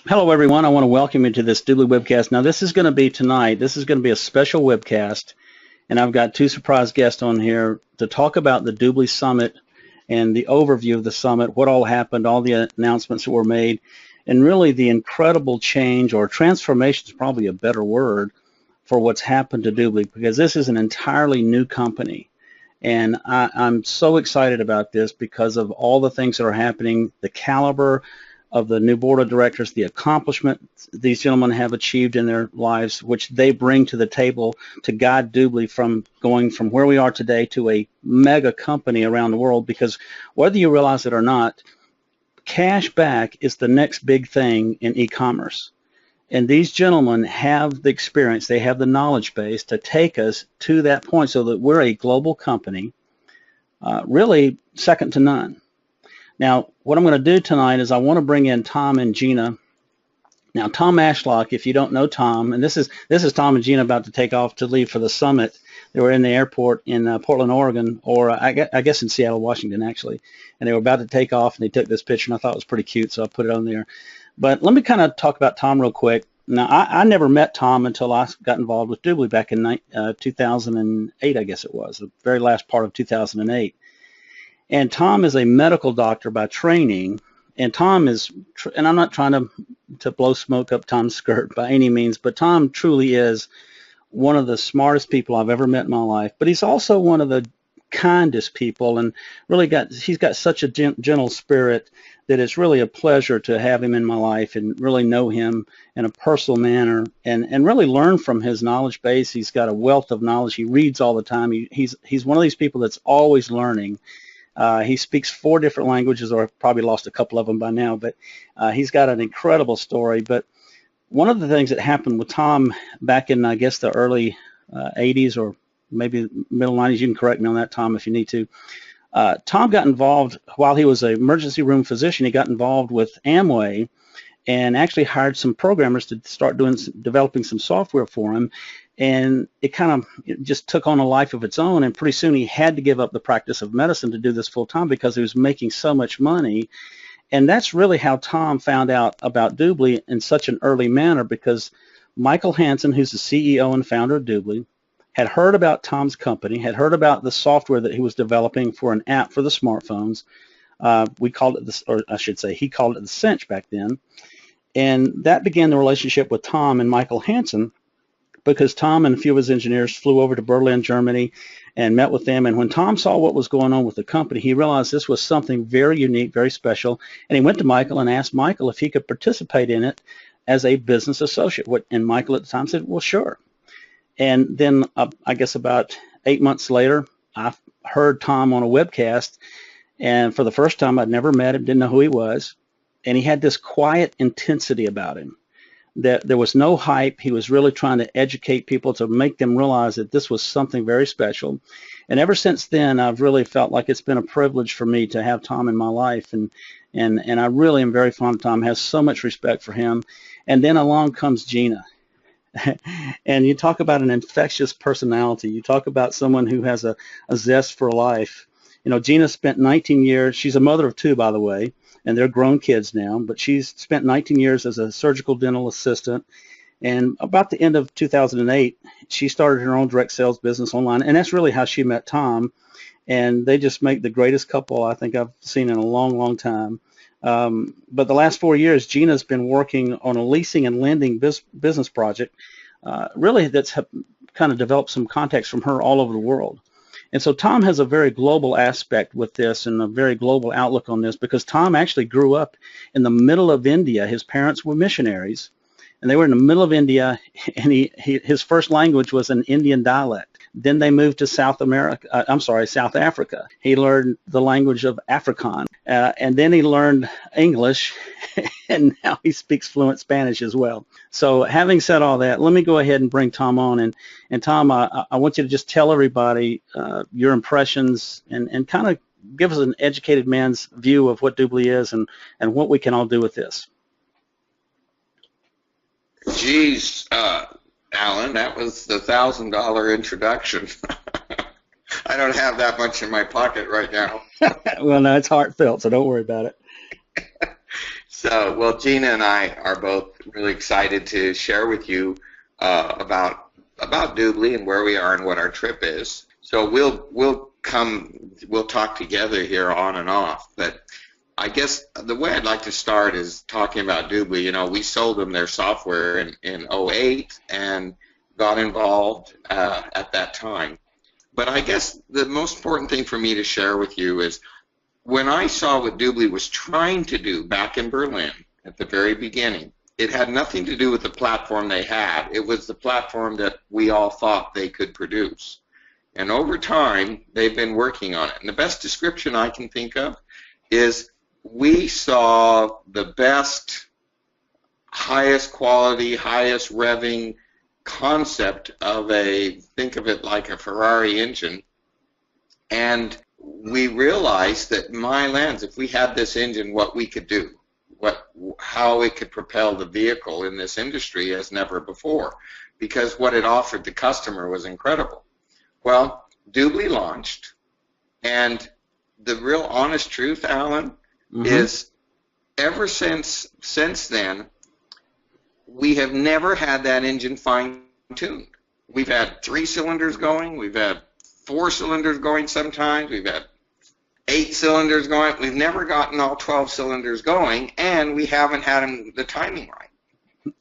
Hello, everyone. I want to welcome you to this Doobly webcast. Now, this is going to be tonight. This is going to be a special webcast, and I've got two surprise guests on here to talk about the Doobly Summit and the overview of the summit, what all happened, all the announcements that were made, and really the incredible change or transformation is probably a better word for what's happened to Doobly because this is an entirely new company. And I'm so excited about this because of all the things that are happening, the caliber of the new board of directors, the accomplishment these gentlemen have achieved in their lives, which they bring to the table to guide Doobly from going from where we are today to a mega company around the world. Because whether you realize it or not, cash back is the next big thing in e-commerce. And these gentlemen have the experience, they have the knowledge base to take us to that point so that we're a global company, really second to none. Now, what I'm going to do tonight is I want to bring in Tom and Gina. Now, Tom Ashlock, if you don't know Tom, and this is Tom and Gina about to take off to leave for the summit. They were in the airport in Portland, Oregon, or I guess in Seattle, Washington, actually. And they were about to take off, and they took this picture, and I thought it was pretty cute, so I put it on there. But let me kind of talk about Tom real quick. Now, I never met Tom until I got involved with Doobly back in 2008, I guess it was, the very last part of 2008. And Tom is a medical doctor by training, and Tom is, and I'm not trying to blow smoke up Tom's skirt by any means, but Tom truly is one of the smartest people I've ever met in my life. But he's also one of the kindest people, and really he's got such a gentle spirit that it's really a pleasure to have him in my life and really know him in a personal manner and really learn from his knowledge base. He's got a wealth of knowledge. He reads all the time. He's one of these people that's always learning. He speaks 4 different languages, or I've probably lost a couple of them by now, but he's got an incredible story. But one of the things that happened with Tom back in, I guess, the early 80s or maybe middle 90s, you can correct me on that, Tom, if you need to. Tom got involved while he was an emergency room physician. He got involved with Amway and actually hired some programmers to start developing some software for him. And it kind of just took on a life of its own. And pretty soon he had to give up the practice of medicine to do this full time because he was making so much money. And that's really how Tom found out about Doobly in such an early manner, because Michael Hansen, who's the CEO and founder of Doobly, had heard about Tom's company, had heard about the software that he was developing for an app for the smartphones. We called it this, or I should say, he called it the Cinch back then. And that began the relationship with Tom and Michael Hansen, because Tom and a few of his engineers flew over to Berlin, Germany, and met with them. And when Tom saw what was going on with the company, he realized this was something very unique, very special. And he went to Michael and asked Michael if he could participate in it as a business associate. And Michael at the time said, well, sure. And then I guess about 8 months later, I heard Tom on a webcast. And for the first time, I'd never met him, didn't know who he was. And he had this quiet intensity about him. That there was no hype. He was really trying to educate people to make them realize that this was something very special. And ever since then, I've really felt like it's been a privilege for me to have Tom in my life. And I really am very fond of Tom, have so much respect for him. And then along comes Gina. And you talk about an infectious personality. You talk about someone who has a zest for life. You know, Gina spent 19 years. She's a mother of 2, by the way, and they're grown kids now, but she's spent 19 years as a surgical dental assistant. And about the end of 2008, she started her own direct sales business online, and that's really how she met Tom. And they just make the greatest couple I think I've seen in a long, long time. But the last 4 years, Gina's been working on a leasing and lending business project, really that's kind of developed some contacts from her all over the world. And so Tom has a very global aspect with this and a very global outlook on this, because Tom actually grew up in the middle of India. His parents were missionaries, and they were in the middle of India, and his first language was an Indian dialect. Then they moved to South Africa. He learned the language of Afrikaans, and then he learned English, and now he speaks fluent Spanish as well. So having said all that, let me go ahead and bring Tom on. And Tom, I want you to just tell everybody your impressions and kind of give us an educated man's view of what Doobly is and what we can all do with this. Geez, Alan, that was the $1,000 introduction. I don't have that much in my pocket right now. Well, no, it's heartfelt, so don't worry about it. So, well, Gina and I are both really excited to share with you about Doobly and where we are and what our trip is. So we'll talk together here on and off. But I guess the way I'd like to start is talking about Doobly. You know, we sold them their software in '08 and got involved at that time. But I guess the most important thing for me to share with you is when I saw what Doobly was trying to do back in Berlin at the very beginning, it had nothing to do with the platform they had. It was the platform that we all thought they could produce. And over time, they've been working on it. And the best description I can think of is we saw the best, highest quality, highest revving concept of think of it like a Ferrari engine. And we realized that, my lands, if we had this engine, what we could do, how it could propel the vehicle in this industry as never before, because what it offered the customer was incredible. Well, Doobly launched, and the real honest truth, Alan, is ever since then, we have never had that engine fine-tuned. We've had 3 cylinders going, we've had 4 cylinders going sometimes, we've had 8 cylinders going. We've never gotten all 12 cylinders going, and we haven't had the timing right.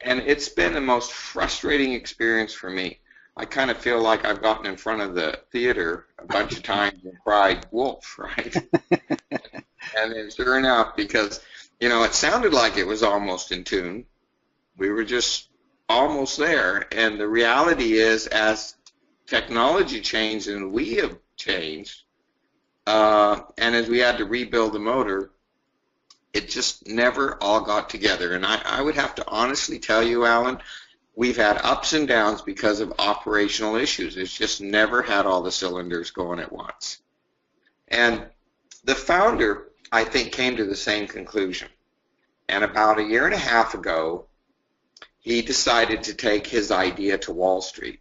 And it's been the most frustrating experience for me. I kind of feel like I've gotten in front of the theater a bunch of times and cried wolf, right? And then sure enough, because, you know, it sounded like it was almost in tune. We were just almost there. And the reality is, as technology changed and we have changed, and as we had to rebuild the motor, it just never all got together. And I would have to honestly tell you, Alan, we've had ups and downs because of operational issues. It's just never had all the cylinders going at once. And the founder, I think, came to the same conclusion. And about 1.5 years ago, he decided to take his idea to Wall Street.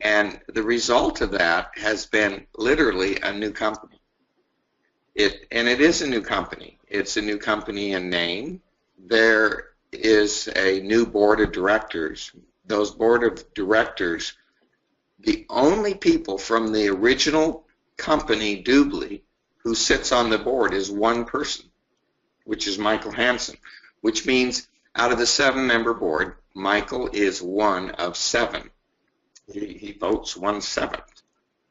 And the result of that has been literally a new company. And it is a new company. It's a new company in name. There is a new board of directors. Those board of directors, the only people from the original company, Doobly, who sits on the board is one person, which is Michael Hansen, which means out of the 7-member board, Michael is one of 7. He votes 1/7.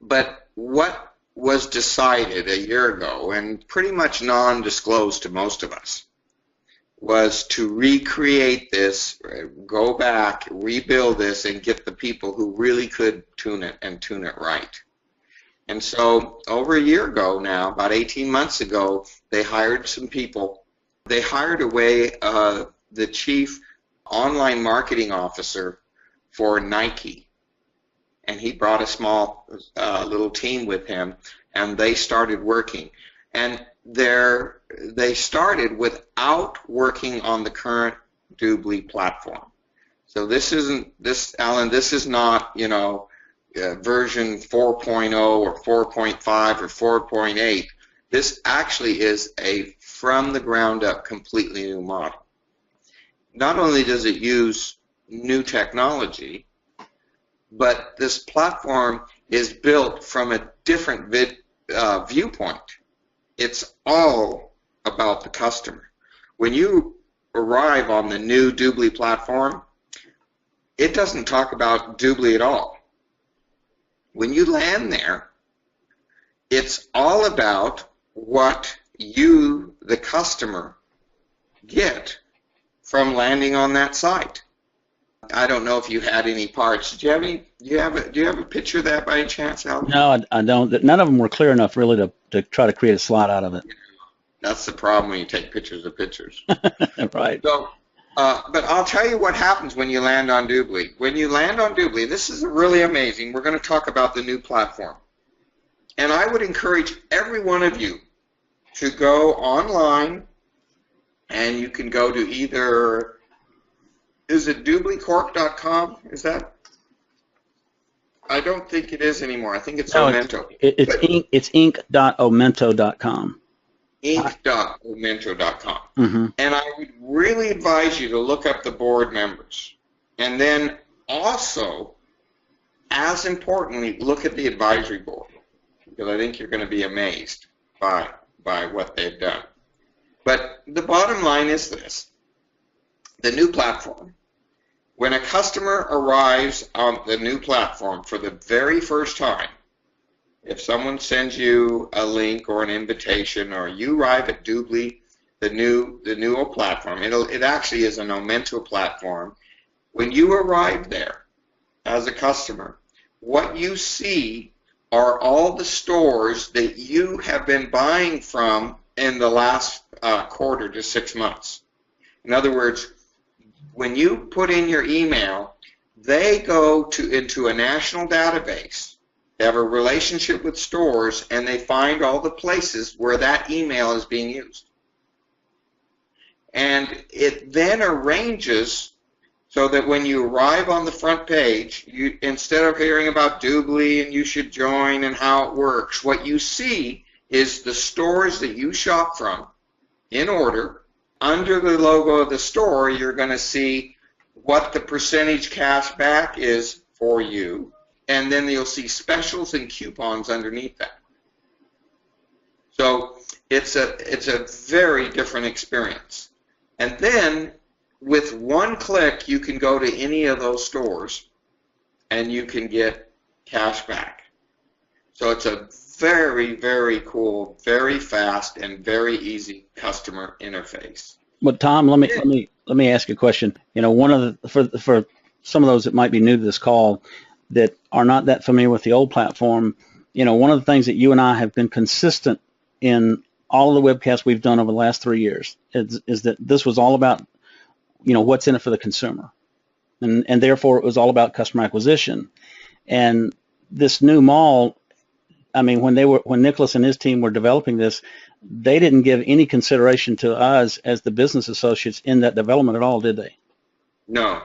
But what was decided 1 year ago, and pretty much non-disclosed to most of us, was to recreate this, go back, rebuild this, and get the people who really could tune it and tune it right. And so over 1 year ago now, about 18 months ago, they hired some people. They hired away the chief online marketing officer for Nike. And he brought a small little team with him, and they started working. And they started without working on the current Doobly platform. So Alan, this is not, you know, version 4.0 or 4.5 or 4.8. This actually is a from the ground up completely new model. Not only does it use new technology, but this platform is built from a different viewpoint. It's all about the customer. When you arrive on the new Doobly platform, it doesn't talk about Doobly at all. When you land there, it's all about what you, the customer, get from landing on that site. I don't know if you had any parts. Do you have a picture of that by any chance, Al? No, I don't. None of them were clear enough really to try to create a slide out of it. That's the problem when you take pictures of pictures. Right. So, but I'll tell you what happens when you land on Doobly. When you land on Doobly, this is really amazing. We're going to talk about the new platform. And I would encourage every one of you to go online, and you can go to either, is it dooblycorp.com? Is that? I don't think it is anymore. I think it's Ominto. It's inc.omento.com. inc.ominto.com. Mm-hmm. And I would really advise you to look up the board members. And then also, as importantly, look at the advisory board, because I think you're going to be amazed by what they've done. But the bottom line is this: the new platform. When a customer arrives on the new platform for the very first time, if someone sends you a link or an invitation, or you arrive at Doobly, the new platform, it actually is an Ominto platform. When you arrive there as a customer, what you see are all the stores that you have been buying from in the last quarter to 6 months. In other words, when you put in your email, they go into a national database. They have a relationship with stores, and they find all the places where that email is being used. And it then arranges so that when you arrive on the front page, instead of hearing about Doobly and you should join and how it works, what you see is the stores that you shop from in order. Under the logo of the store, you're going to see what the percentage cash back is for you, and then you'll see specials and coupons underneath that. So it's a very different experience. And then with one click, you can go to any of those stores and you can get cash back. So it's a very, very cool, very fast, and very easy customer interface. But Tom, let me ask you a question. You know, one of the for some of those that might be new to this call that are not that familiar with the old platform, you know, one of the things that you and I have been consistent in all of the webcasts we've done over the last 3 years is that this was all about, you know, what's in it for the consumer, and therefore it was all about customer acquisition. And this new mall, I mean, when Nicholas and his team were developing this, they didn't give any consideration to us as the business associates in that development at all, did they? No.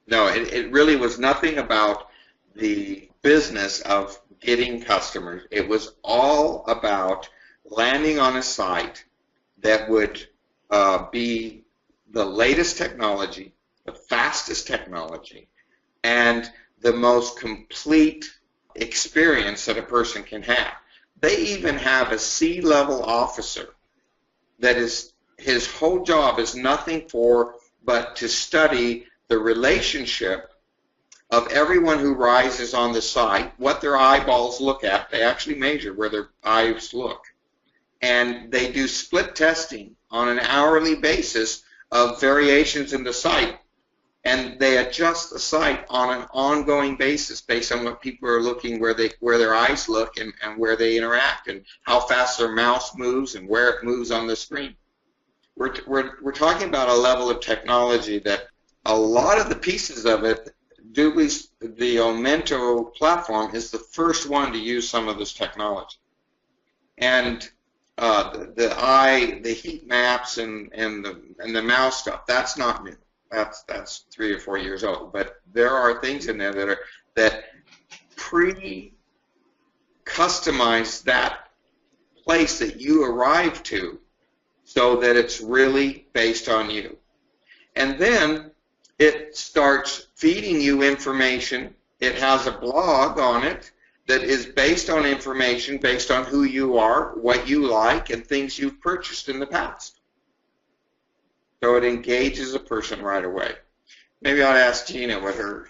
It really was nothing about the business of getting customers. It was all about landing on a site that would be the latest technology, the fastest technology, and the most complete experience that a person can have. They even have a C-level officer that is, his whole job is nothing but to study the relationship of everyone who rises on the site, what their eyeballs look at. They actually measure where their eyes look. And they do split testing on an hourly basis of variations in the site. And they adjust the site on an ongoing basis based on what people are looking, where their eyes look, and where they interact, and how fast their mouse moves and where it moves on the screen. We're talking about a level of technology that a lot of the pieces of it, Doobly's, the Ominto platform, is the first one to use some of this technology. And the heat maps and the mouse stuff, that's not new. That's 3 or 4 years old. But there are things in there that pre-customize that place that you arrive to, so that it's really based on you. And then it starts feeding you information. It has a blog on it that is based on information, based on who you are, what you like, and things you've purchased in the past. So it engages a person right away. Maybe I'll ask Gina what her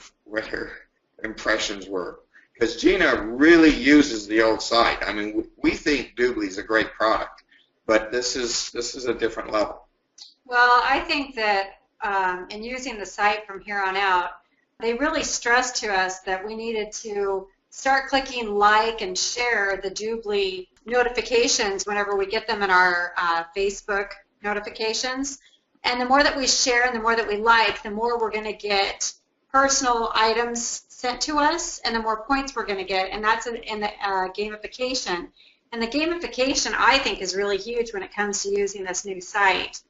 impressions were, because Gina really uses the old site. I mean, we think Doobly's a great product, but this is a different level. Well, I think that in using the site from here on out, they really stressed to us that we needed to start clicking like and share the Doobly notifications whenever we get them in our Facebook notifications. And the more that we share and the more that we like, the more we're going to get personal items sent to us, and the more points we're going to get. And that's in the gamification. And the gamification, I think, is really huge when it comes to using this new site.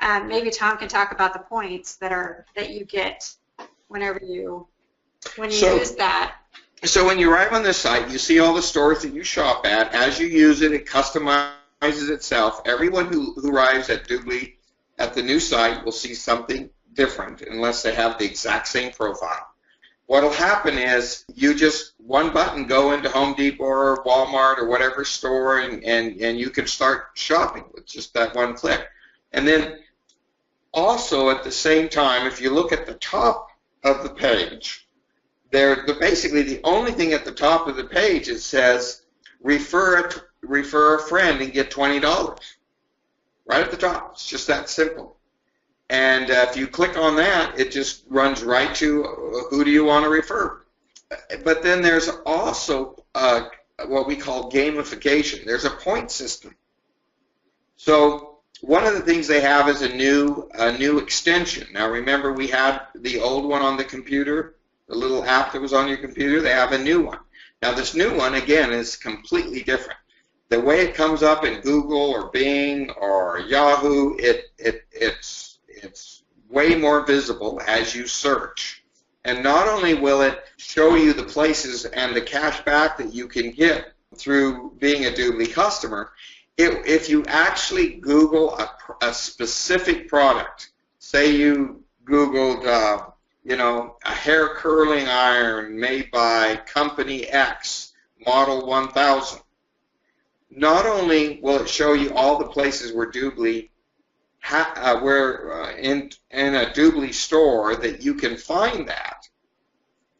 Maybe Tom can talk about the points that you get when you use that. So when you arrive on this site, you see all the stores that you shop at. As you use it, it customizes customizes itself. Everyone who arrives at Doobly at the new site will see something different unless they have the exact same profile. What will happen is you just one button go into Home Depot or Walmart or whatever store, and you can start shopping with just that one click. And then also at the same time, if you look at the top of the page, basically the only thing at the top of the page, it says refer a friend and get $20. Right at the top. It's just that simple. And if you click on that, it just runs right to who do you want to refer. But then there's also what we call gamification. There's a point system. So one of the things they have is a new extension. Now remember, we had the old one on the computer, the little app that was on your computer. They have a new one. Now this new one, again, is completely different. The way it comes up in Google or Bing or Yahoo, it's way more visible as you search. And not only will it show you the places and the cash back that you can get through being a Doobly customer, if you actually Google a specific product, say you Googled, a hair curling iron made by Company X, Model 1000, not only will it show you all the places where Doobly, in a Doobly store that you can find that,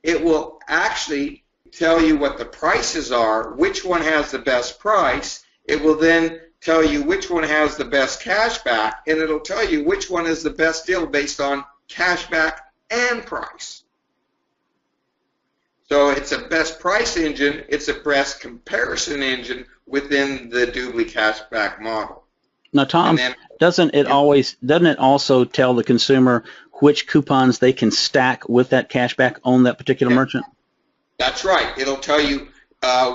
it will actually tell you what the prices are, which one has the best price. It will then tell you which one has the best cash back, and it'll tell you which one is the best deal based on cash back and price. So it's a best price engine, it's a best comparison engine within the Doobly cashback model. Now, Tom, doesn't it also tell the consumer which coupons they can stack with that cashback on that particular merchant? That's right. It'll tell you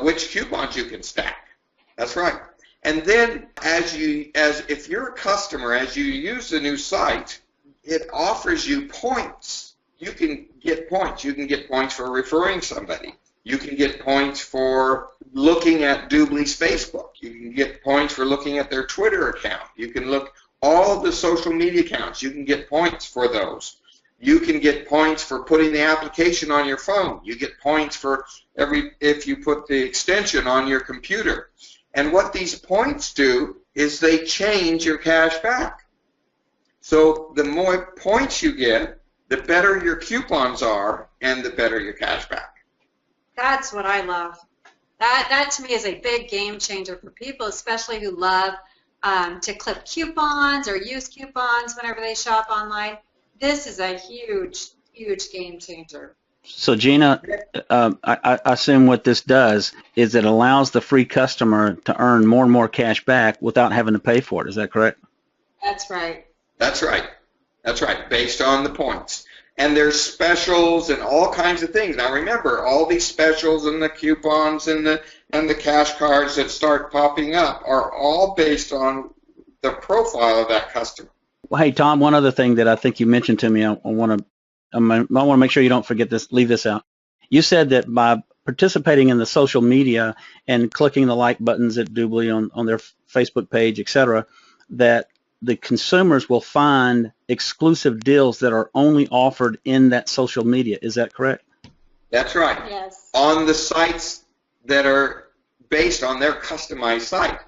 which coupons you can stack. That's right. And then if you're a customer, as you use the new site, it offers you points. You can get points. You can get points for referring somebody. You can get points for looking at Doobly's Facebook. You can get points for looking at their Twitter account. You can look all the social media accounts. You can get points for those. You can get points for putting the application on your phone. You get points for if you put the extension on your computer. And what these points do is they change your cash back. So the more points you get, the better your coupons are, and the better your cash back. That's what I love. That to me is a big game changer for people, especially who love to clip coupons or use coupons whenever they shop online. This is a huge, huge game changer. So Gina, I assume what this does is it allows the free customer to earn more and more cash back without having to pay for it. Is that correct? That's right. That's right. That's right, based on the points. And there's specials and all kinds of things. Now remember, all these specials and the coupons and the cash cards that start popping up are all based on the profile of that customer. Well, hey Tom, one other thing that I think you mentioned to me, I want to make sure you don't forget this, leave this out. You said that by participating in the social media and clicking the like buttons at Doobly on their Facebook page, etc., that the consumers will find exclusive deals that are only offered in that social media. Is that correct? That's right. Yes. On the sites that are based on their customized site.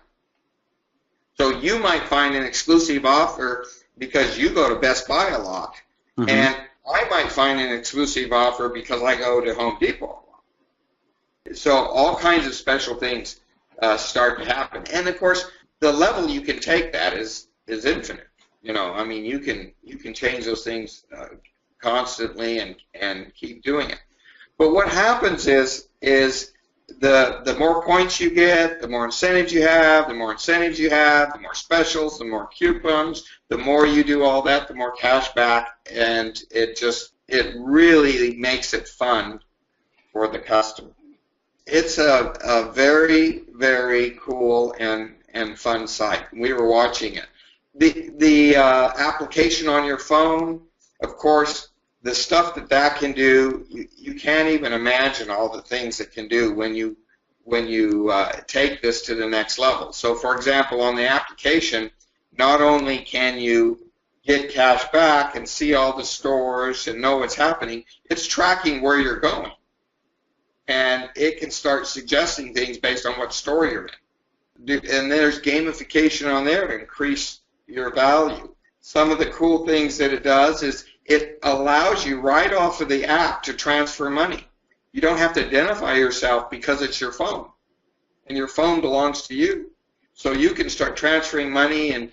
So you might find an exclusive offer because you go to Best Buy a lot, and I might find an exclusive offer because I go to Home Depot a lot. So all kinds of special things start to happen. And of course, the level you can take that is infinite. I mean, you can change those things constantly and keep doing it. But what happens is the more points you get, the more incentives you have, the more specials, the more coupons, the more you do all that, the more cash back, and it really makes it fun for the customer. It's a very, very cool and fun site. We were watching it. The application on your phone, of course, the stuff that can do, you can't even imagine all the things it can do when you take this to the next level. So, for example, on the application, not only can you get cash back and see all the stores and know what's happening, it's tracking where you're going. And it can start suggesting things based on what store you're in. And there's gamification on there to increase your value. Some of the cool things that it does is it allows you right off of the app to transfer money. You don't have to identify yourself because it's your phone. And your phone belongs to you. So you can start transferring money and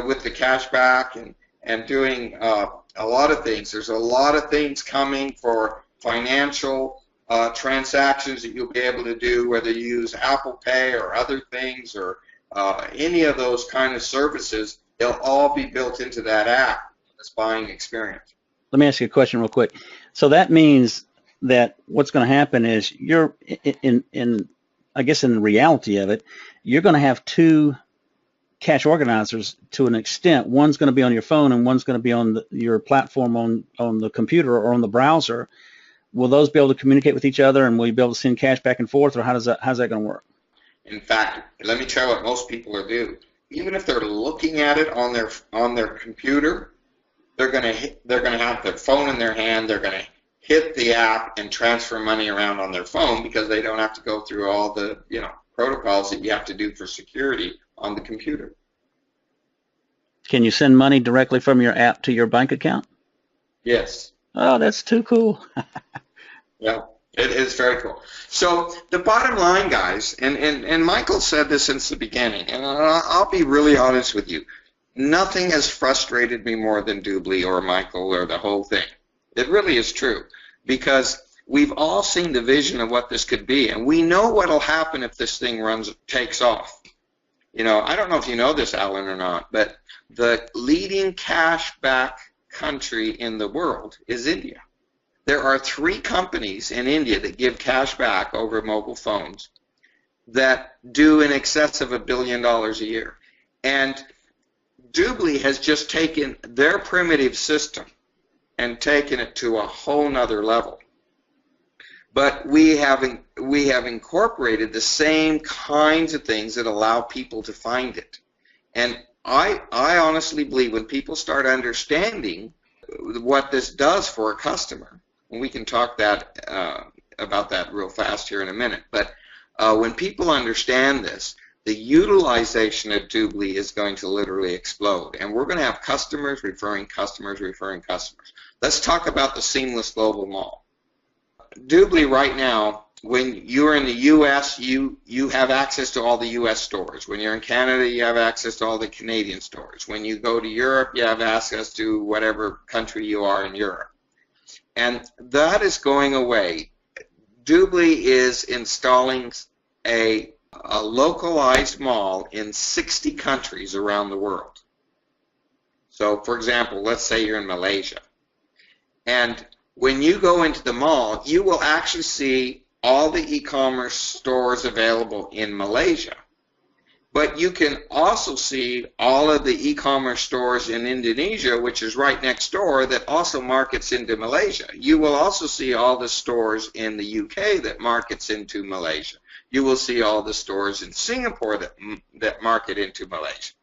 with the cash back and doing a lot of things. There's a lot of things coming for financial transactions that you'll be able to do, whether you use Apple Pay or other things or any of those kind of services. They'll all be built into that app, this buying experience. Let me ask you a question real quick. So that means that what's going to happen is you're I guess in the reality of it, you're going to have two cash organizers to an extent. One's going to be on your phone and one's going to be on your platform on the computer or on the browser. Will those be able to communicate with each other, and will you be able to send cash back and forth, or how's that going to work? In fact, let me tell you what most people are doing. Even if they're looking at it on their computer, they're going to have their phone in their hand. They're going to hit the app and transfer money around on their phone because they don't have to go through all the protocols that you have to do for security on the computer. Can you send money directly from your app to your bank account? Yes. Oh, that's too cool. Yeah, it is very cool. So the bottom line, guys, and Michael said this since the beginning, and I'll be really honest with you. Nothing has frustrated me more than Doobly or Michael or the whole thing. It really is true, because we've all seen the vision of what this could be, and we know what will happen if this thing takes off. I don't know if you know this, Alan, or not, but the leading cash-back country in the world is India. There are 3 companies in India that give cash back over mobile phones that do in excess of $1 billion a year. And Doobly has just taken their primitive system and taken it to a whole nother level. But we have incorporated the same kinds of things that allow people to find it. And I honestly believe when people start understanding what this does for a customer, and we can talk about that real fast here in a minute, but when people understand this, the utilization of Doobly is going to literally explode. And we're going to have customers referring customers referring customers. Let's talk about the seamless global mall. Doobly right now, when you're in the U.S., you have access to all the U.S. stores. When you're in Canada, you have access to all the Canadian stores. When you go to Europe, you have access to whatever country you are in Europe. And that is going away. Doobly is installing a localized mall in 60 countries around the world. So, for example, let's say you're in Malaysia. And when you go into the mall, you will actually see all the e-commerce stores available in Malaysia. But you can also see all of the e-commerce stores in Indonesia, which is right next door, that also markets into Malaysia. You will also see all the stores in the UK that markets into Malaysia. You will see all the stores in Singapore that market into Malaysia.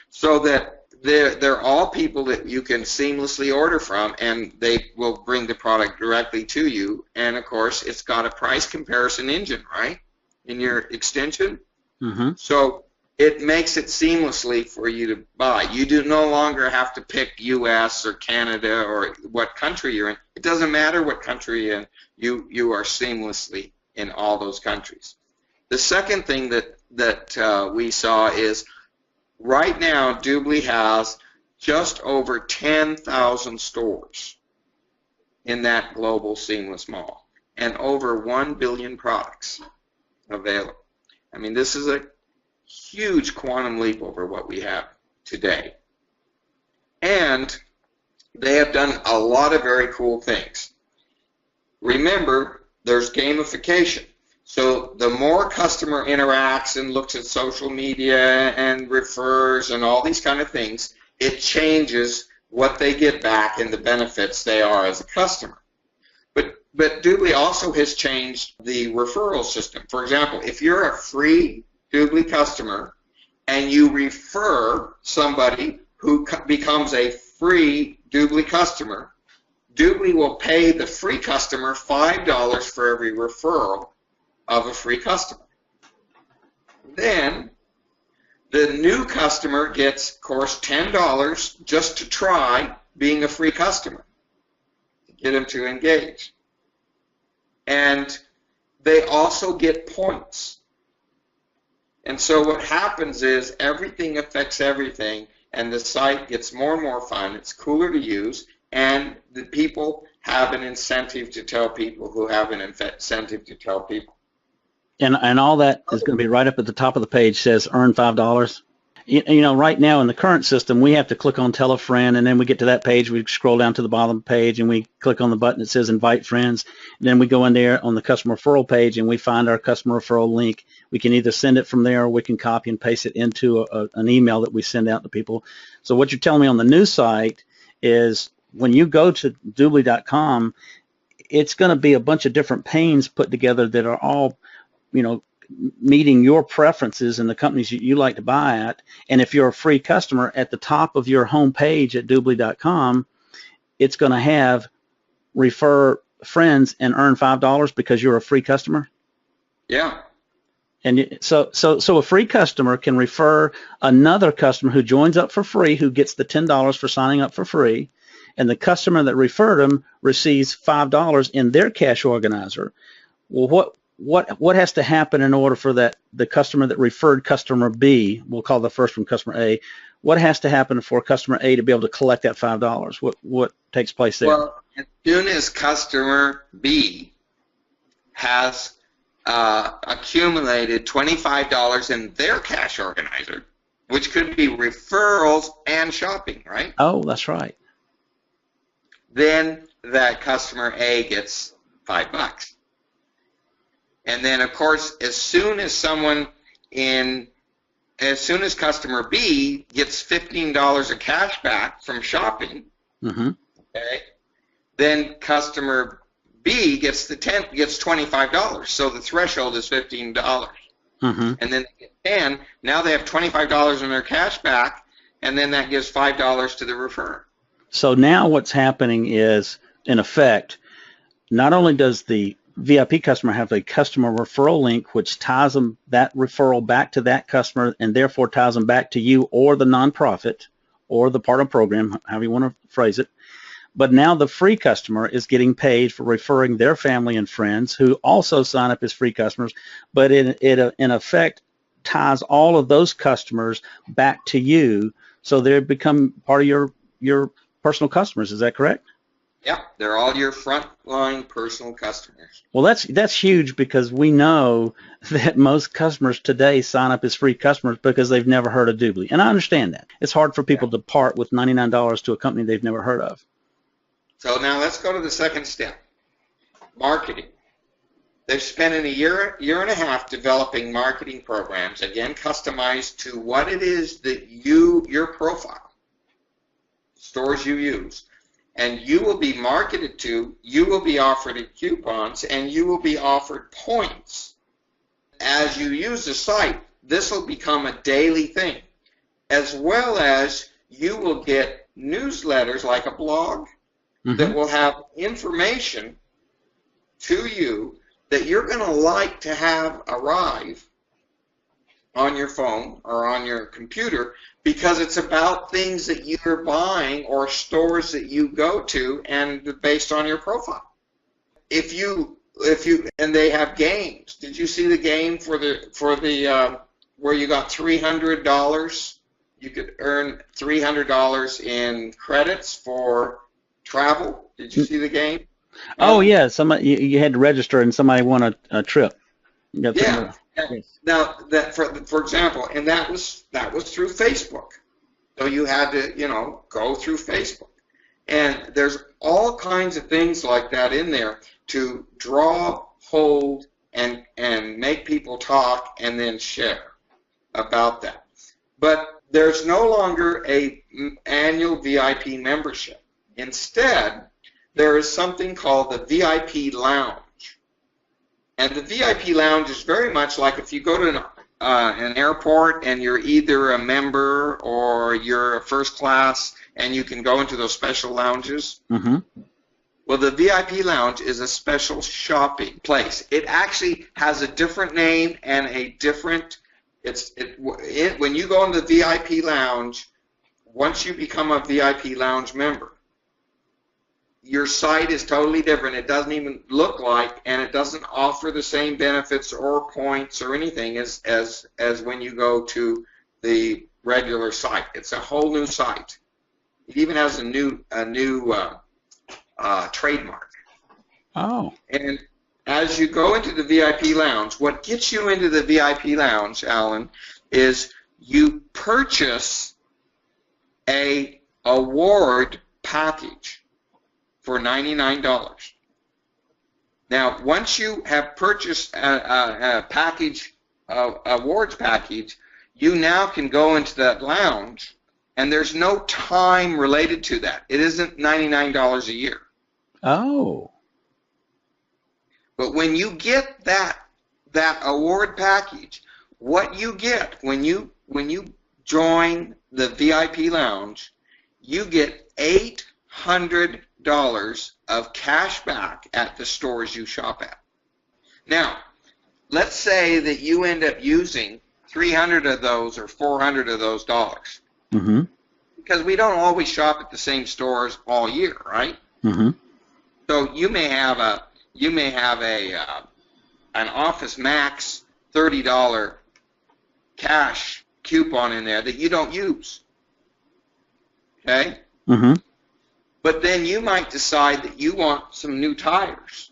So that they're all people that you can seamlessly order from, and they will bring the product directly to you. And of course, it's got a price comparison engine, right, in your extension. Mm-hmm. So it makes it seamlessly for you to buy. You do no longer have to pick U.S. or Canada or what country you're in. It doesn't matter what country you're in. You are seamlessly in all those countries. The second thing that we saw is right now Doobly has just over 10,000 stores in that global seamless mall and over 1 billion products available. I mean, this is a huge quantum leap over what we have today. And they have done a lot of very cool things. Remember, there's gamification. So the more customer interacts and looks at social media and refers and all these kind of things, it But Doobly also has changed the referral system. For example, if you're a free Doobly customer and you refer somebody who becomes a free Doobly customer, Doobly will pay the free customer $5 for every referral of a free customer. Then the new customer gets, of course, $10 just to try being a free customer, to get them to engage. And they also get points. And so what happens is everything affects everything, and the site gets more and more fun. It's cooler to use, and the people have an incentive to tell people who have an incentive to tell people. And all that is going to be right up at the top of the page, says earn $5. You know, right now in the current system, we have to click on tell a friend, and then we get to that page, we scroll down to the bottom of the page, and we click on the button that says invite friends. Then we go in there on the customer referral page, and we find our customer referral link. We can either send it from there, or we can copy and paste it into an email that we send out to people. So what you're telling me on the new site is when you go to Doobly.com, it's going to be a bunch of different panes put together that are all, you know, meeting your preferences and the companies you like to buy at. And if you're a free customer, at the top of your home page at Doobly.com, it's going to have refer friends and earn $5 because you're a free customer. Yeah. And so a free customer can refer another customer who joins up for free, who gets the $10 for signing up for free, and the customer that referred them receives $5 in their cash organizer. Well, what has to happen in order for the customer that referred customer B, we'll call the first one customer A, what has to happen for customer A to be able to collect that $5? What takes place there? Well, as soon as customer B has accumulated $25 in their cash organizer, which could be referrals and shopping, right? Oh, that's right. Then that customer A gets $5. And then, of course, as soon as customer B gets $15 of cash back from shopping, okay, then customer B gets $25. So the threshold is $15. And then they get 10. Now they have $25 in their cash back, and then that gives $5 to the referrer. So now what's happening is, in effect, not only does the VIP customer have a customer referral link which ties them that referral back to that customer and therefore ties them back to you or the nonprofit or the partner program, however you want to phrase it. But now the free customer is getting paid for referring their family and friends who also sign up as free customers, but it in effect ties all of those customers back to you, so they become part of your personal customers. Is that correct? Yeah, they're all your frontline personal customers. Well, that's huge, because we know that most customers today sign up as free customers because they've never heard of Doobly. And I understand that. It's hard for people to part with $99 to a company they've never heard of. So now let's go to the second step, marketing. They've spent a year and a half developing marketing programs, again, customized to what it is that your profile, stores you use. And you will be marketed to, you will be offered coupons, and you will be offered points. As you use the site, this will become a daily thing, as well as you will get newsletters like a blog that will have information to you that you're going to like to have arrive on your phone or on your computer, because it's about things that you're buying or stores that you go to, and based on your profile. And they have games. Did you see the game for the where you got $300? You could earn $300 in credits for travel. Did you see the game? Oh yeah, somebody you had to register and somebody won a trip. Yeah. Now, that for example, and that was through Facebook. So you had to, go through Facebook. And there's all kinds of things like that in there to draw, hold, and make people talk and then share about that. But there's no longer a annual VIP membership. Instead, there is something called the VIP lounge. And the VIP lounge is very much like if you go to an airport and you're either a member or you're a first class and you can go into those special lounges. Mm-hmm. Well, the VIP lounge is a special shopping place. It actually has a different name and a different, when you go into the VIP lounge, once you become a VIP lounge member, your site is totally different. It doesn't even look like, and it doesn't offer the same benefits or points or anything as when you go to the regular site. It's a whole new site. It even has a new trademark. Oh. And as you go into the VIP lounge, what gets you into the VIP lounge, Alan, is you purchase a award package for $99. Now, once you have purchased a package, awards package, you now can go into that lounge, and there's no time related to that. It isn't $99 a year. Oh. But when you get that award package, what you get when you join the VIP lounge, you get $800 of cash back at the stores you shop at. Now, let's say that you end up using 300 of those or 400 of those dollars. Mm-hmm. Because we don't always shop at the same stores all year, right? Mm-hmm. So you may have an Office Max $30 cash coupon in there that you don't use. Okay? Mm-hmm. But then you might decide that you want some new tires.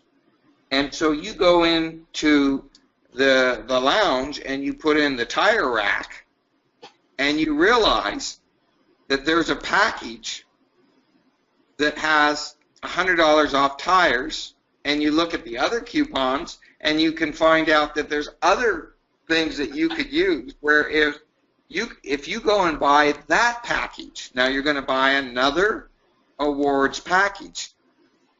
And so you go into the lounge and you put in the tire rack and you realize that there's a package that has $100 off tires, and you look at the other coupons and you can find out that there's other things that you could use where if you go and buy that package, now you're going to buy another awards package,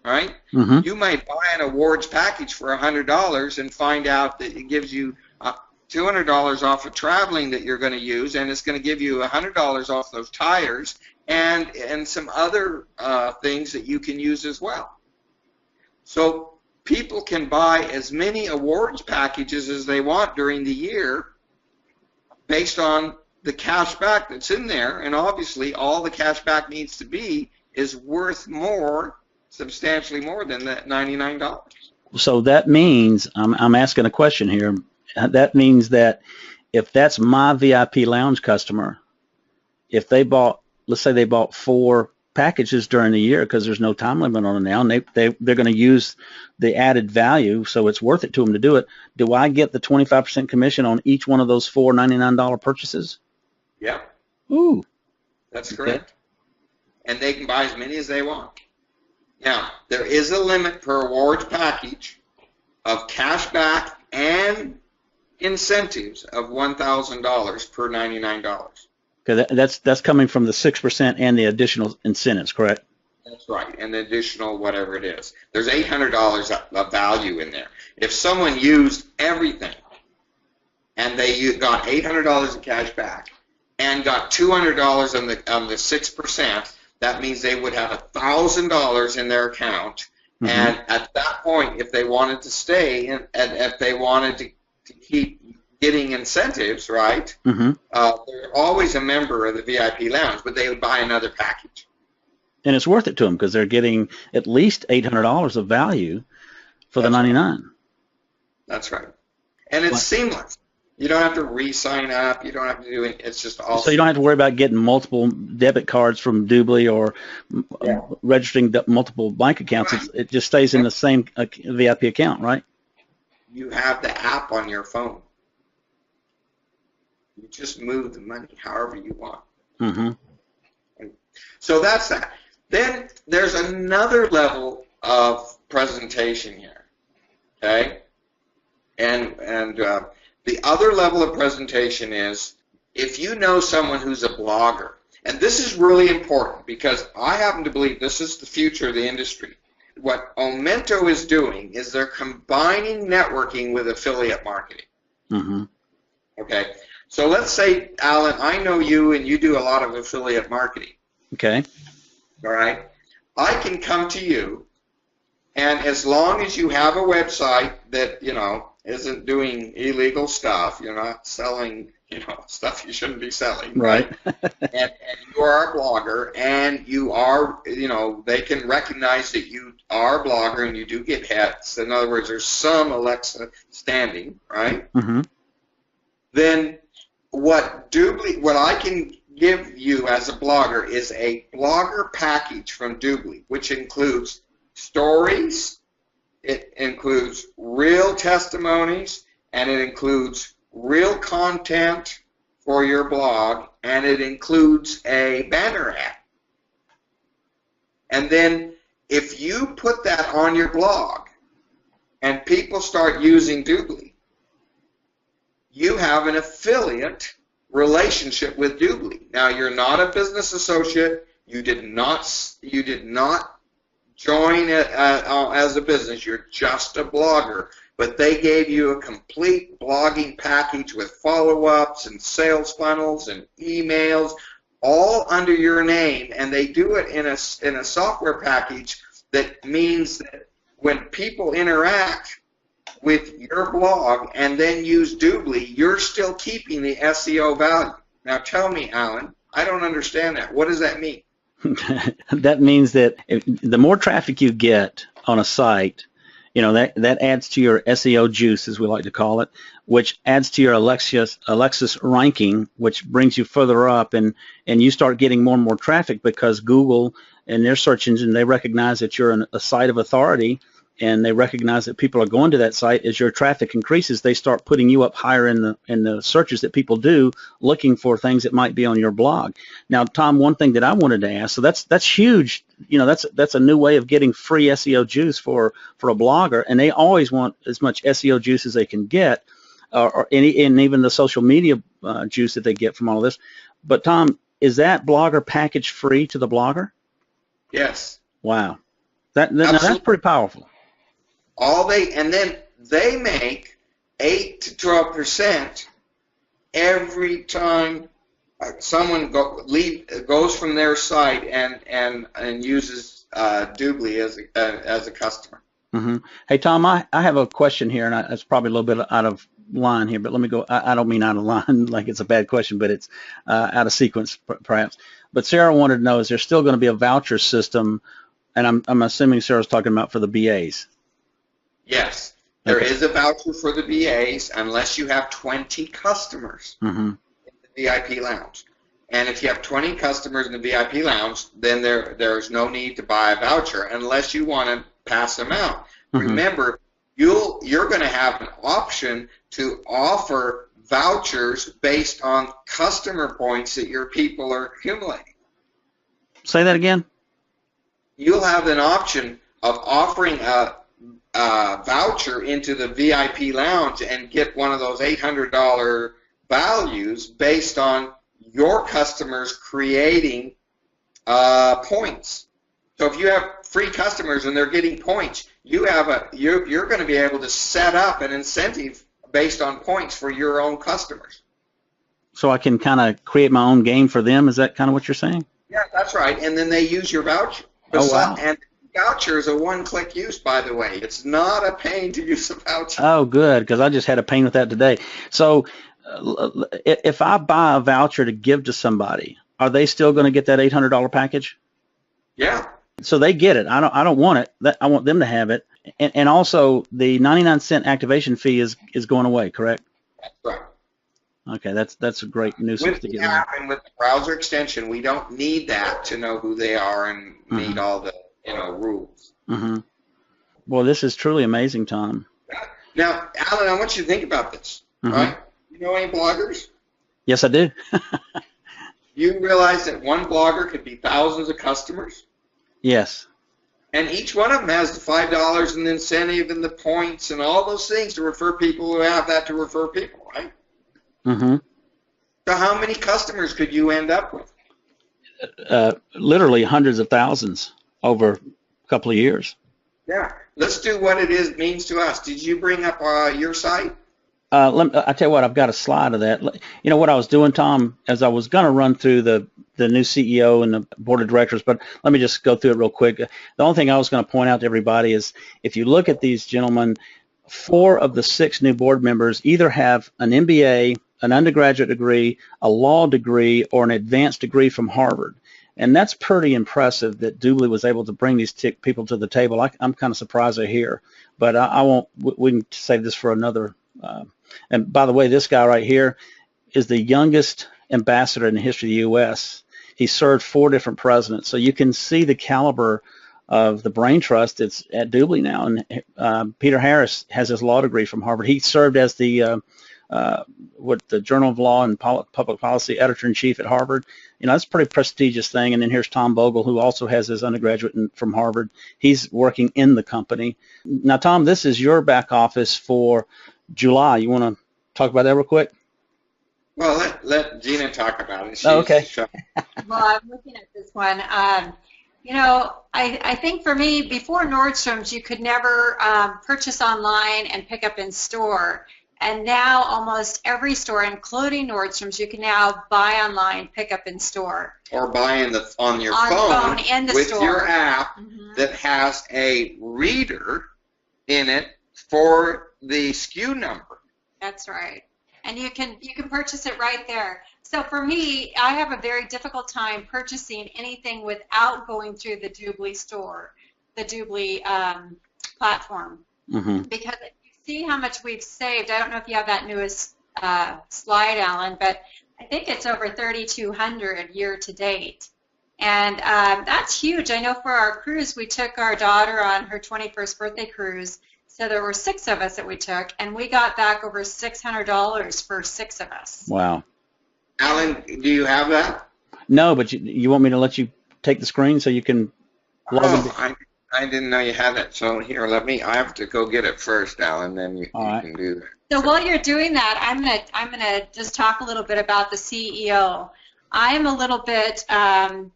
right? Mm-hmm. You might buy an awards package for $100 and find out that it gives you $200 off of traveling that you're going to use, and it's going to give you $100 off those tires and some other things that you can use as well. So people can buy as many awards packages as they want during the year based on the cash back that's in there, and obviously all the cash back needs to be is worth more, substantially more than that $99. So that means, I'm asking a question here, that means that if that's my VIP lounge customer, if they bought, let's say they bought 4 packages during the year because there's no time limit on it now, and they're going to use the added value, so it's worth it to them to do it, do I get the 25% commission on each one of those 4 $99 purchases? Yeah. Ooh. That's correct. And they can buy as many as they want. Now, there is a limit per awards package of cash back and incentives of $1,000 per $99. Okay, that's coming from the 6% and the additional incentives, correct? That's right, and the additional whatever it is. There's $800 of value in there. If someone used everything and they got $800 of cash back and got $200 on the 6%, that means they would have $1,000 in their account. Mm-hmm. And at that point, if they wanted to stay and if they wanted to keep getting incentives, right, mm-hmm. They're always a member of the VIP lounge, but they would buy another package. And it's worth it to them because they're getting at least $800 of value for the $99. That's right. And it's seamless. You don't have to re-sign up. You don't have to do it. It's just all. So you don't have to worry about getting multiple debit cards from Doobly or registering multiple bank accounts. Right. It just stays in the same VIP account, right? You have the app on your phone. You just move the money however you want. Mm-hmm. So that's that. Then there's another level of presentation here, okay? And the other level of presentation is if you know someone who's a blogger, and this is really important because I happen to believe this is the future of the industry. what Ominto is doing is they're combining networking with affiliate marketing. Mm-hmm. Okay, so let's say, Alan, I know you and you do a lot of affiliate marketing. Okay. All right, I can come to you, and as long as you have a website that, you know, isn't doing illegal stuff, you're not selling, you know, stuff you shouldn't be selling, Right. and you are a blogger, and you are, you know, they can recognize that you are a blogger and you do get hits. In other words, there's some Alexa standing, right? Mm-hmm. Then what I can give you as a blogger is a blogger package from Doobly, which includes stories, it includes real testimonies, and it includes real content for your blog, and it includes a banner ad. And then if you put that on your blog and people start using Doobly, you have an affiliate relationship with Doobly. Now, you're not a business associate. You did not join as a business. You're just a blogger. But they gave you a complete blogging package with follow-ups and sales funnels and emails, all under your name, and they do it in a software package that means that when people interact with your blog and then use Doobly, you're still keeping the SEO value. Now tell me, Alan, I don't understand that. What does that mean? That means that the more traffic you get on a site, you know, that adds to your SEO juice, as we like to call it, which adds to your Alexis ranking, which brings you further up, and you start getting more and more traffic because Google and their search engine, they recognize that you're a site of authority, and they recognize that people are going to that site. As your traffic increases, they start putting you up higher in the searches that people do, looking for things that might be on your blog. Now, Tom, one thing that I wanted to ask, so that's huge. You know, that's a new way of getting free SEO juice for a blogger, and they always want as much SEO juice as they can get, and even the social media juice that they get from all of this. But Tom, is that blogger package free to the blogger? Yes. Wow, now that's pretty powerful. And then they make 8 to 12% every time someone goes from their site and uses Doobly as a customer. Mm-hmm. Hey Tom, I have a question here, and it's probably a little bit out of line here, but let me go. I don't mean out of line like it's a bad question, but it's out of sequence perhaps. But Sarah wanted to know: is there still going to be a voucher system? And I'm assuming Sarah's talking about for the BAs. Yes, there is a voucher for the BAs unless you have 20 customers in the VIP lounge. And if you have 20 customers in the VIP lounge, then there's no need to buy a voucher unless you want to pass them out. Remember, you're going to have an option to offer vouchers based on customer points that your people are accumulating. Say that again. You'll have an option of offering a voucher into the VIP lounge and get one of those $800 values based on your customers creating points. So if you have free customers and they're getting points, you're going to be able to set up an incentive based on points for your own customers. So I can kind of create my own game for them. Is that kind of what you're saying? Yeah, that's right. And then they use your voucher. Oh, wow. And voucher is a one-click use, by the way. It's not a pain to use a voucher. Oh, good, because I just had a pain with that today. So if I buy a voucher to give to somebody, are they still going to get that $800 package? Yeah. So they get it. I don't want it. I want them to have it. And also the 99-cent activation fee is going away, correct? That's right. Okay, that's a great nuisance With to get. the app and with the browser extension, we don't need that to know who they are and meet all the rules. Well, this is truly amazing, Tom. Now, Alan, I want you to think about this. Right? You know any bloggers? Yes, I do. You realize that one blogger could be thousands of customers? Yes. And each one of them has the $5 and the incentive and the points and all those things to refer people who have that to refer people, right? So how many customers could you end up with? Literally hundreds of thousands over a couple of years. Yeah. Let's do what it means to us. Did you bring up your site? I tell you what, I've got a slide of that. You know what I was doing, Tom, as I was going to run through the new CEO and the board of directors, but let me just go through it real quick. The only thing I was going to point out to everybody is if you look at these gentlemen, 4 of the 6 new board members either have an MBA, an undergraduate degree, a law degree, or an advanced degree from Harvard. And that's pretty impressive that Doobly was able to bring these people to the table. I'm kind of surprised they're here, but I won't. We can save this for another. And by the way, this guy right here is the youngest ambassador in the history of the U.S. He served 4 different presidents, so you can see the caliber of the brain trust that's at Doobly now. And Peter Harris has his law degree from Harvard. He served as the Journal of Law and Public Policy editor-in-chief at Harvard. You know, that's a pretty prestigious thing. And then here's Tom Bogle, who also has his undergraduate from Harvard. He's working in the company. Now, Tom, this is your back office for July. You want to talk about that real quick? Well, let Gina talk about it. Okay. Well, I'm looking at this one. You know, I think for me, before Nordstrom's, you could never purchase online and pick up in store. And now almost every store, including Nordstrom's, you can now buy online, pick up in store. Or buy on your phone in the with store. your app that has a reader in it for the SKU number. That's right. And you can purchase it right there. So for me, I have a very difficult time purchasing anything without going through the Doobly store, the Doobly platform. Because see how much we've saved. I don't know if you have that newest slide, Alan, but I think it's over 3,200 year to date. And that's huge. I know for our cruise, we took our daughter on her 21st birthday cruise. So there were 6 of us that we took, and we got back over $600 for 6 of us. Wow. Alan, do you have that? No, but you want me to let you take the screen so you can log in? I didn't know you had it. So here, I have to go get it first, Alan, then you can do that. So while you're doing that, I'm gonna just talk a little bit about the CEO. I am a little bit, well,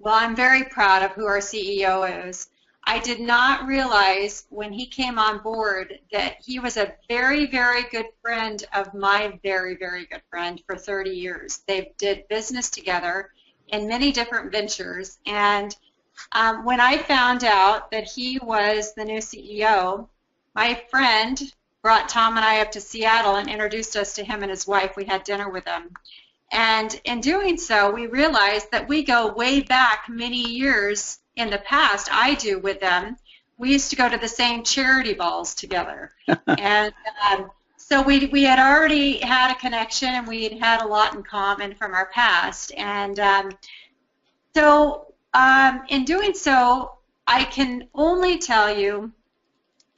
I'm very proud of who our CEO is. I did not realize when he came on board that he was a very, very good friend of my very, very good friend for 30 years. They did business together in many different ventures, and when I found out that he was the new CEO, my friend brought Tom and I up to Seattle and introduced us to him and his wife. We had dinner with them. And in doing so, we realized that we go way back many years in the past. I do with them. We used to go to the same charity balls together. And so we had already had a connection, and we had had a lot in common from our past. And in doing so, I can only tell you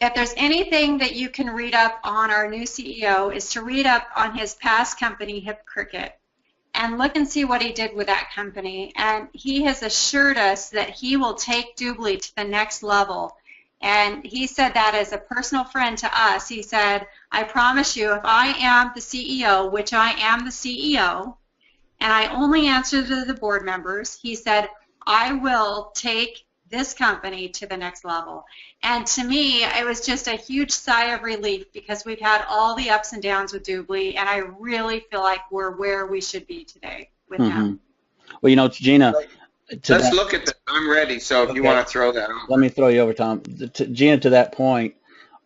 if there's anything that you can read up on our new CEO is to read up on his past company, Hip Cricket, and look and see what he did with that company. And he has assured us that he will take Doobly to the next level. And he said that as a personal friend to us. He said, I promise you, if I am the CEO, which I am the CEO, and I only answer to the board members, he said, I will take this company to the next level. And to me, it was just a huge sigh of relief because we've had all the ups and downs with Doobly, and I really feel like we're where we should be today with him. Well, you know, Gina, let's look at that. I'm ready, so if you want to throw that on. Let me throw you over, Tom. Gina, to that point,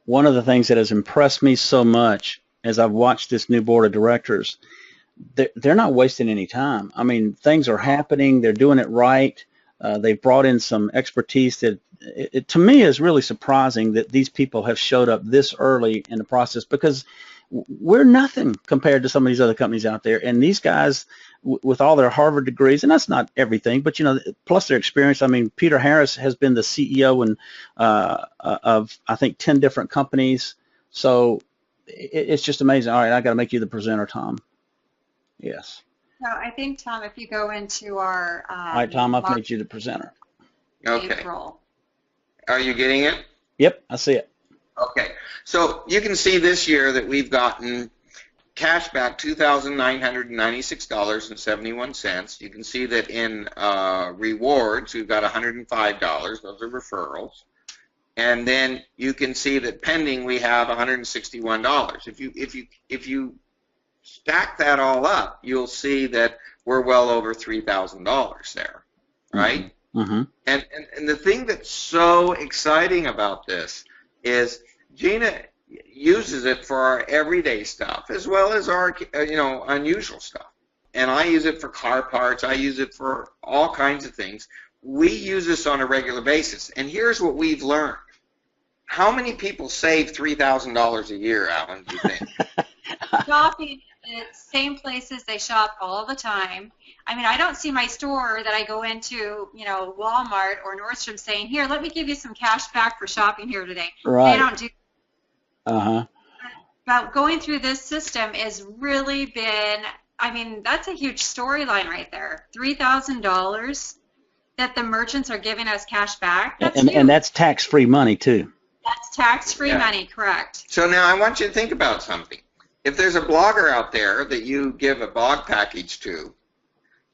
one of the things that has impressed me so much as I've watched this new board of directors, they're not wasting any time. I mean, things are happening. They're doing it right. They've brought in some expertise that, to me, is really surprising that these people have showed up this early in the process, because we're nothing compared to some of these other companies out there. And these guys, with all their Harvard degrees, and that's not everything, but, you know, plus their experience. I mean, Peter Harris has been the CEO of, I think, 10 different companies. So it's just amazing. All right, I got to make you the presenter, Tom. Yes. So I think, Tom, if you go into our all right, Tom, I've made you the presenter. Okay. April. Are you getting it? Yep, I see it. Okay. So you can see this year that we've gotten cash back $2,996.71. You can see that in rewards we've got $105. Those are referrals. And then you can see that pending we have $161. If you stack that all up, you'll see that we're well over $3,000 there, right? Mm-hmm. And the thing that's so exciting about this is Gina uses it for our everyday stuff as well as our unusual stuff. And I use it for car parts. I use it for all kinds of things. We use this on a regular basis. And here's what we've learned. How many people save $3,000 a year, Alan, do you think? Shopping at same places they shop all the time. I mean, I don't see my store that I go into, Walmart or Nordstrom saying, here, let me give you some cash back for shopping here today. Right. They don't do that. Uh-huh. But going through this system has really been, I mean, that's a huge storyline right there. $3,000 that the merchants are giving us cash back. That's huge. And that's tax-free money, too. That's tax-free money, correct. So now I want you to think about something. If there's a blogger out there that you give a blog package to,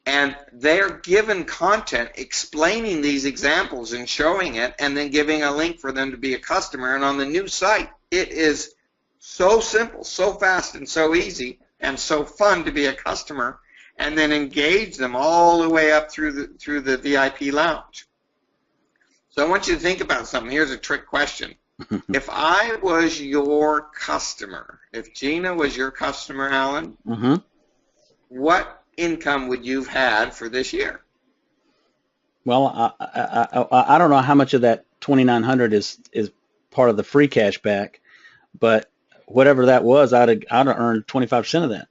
and they're given content explaining these examples and showing it, and then giving a link for them to be a customer, and on the new site, it is so simple, so fast, and so easy, and so fun to be a customer, and then engage them all the way up through the VIP lounge. So I want you to think about something. Here's a trick question. If I was your customer, if Gina was your customer, Alan, mm-hmm. what income would you have had for this year? Well, I don't know how much of that $2,900 is part of the free cash back, but whatever that was, I'd have earned 25% of that,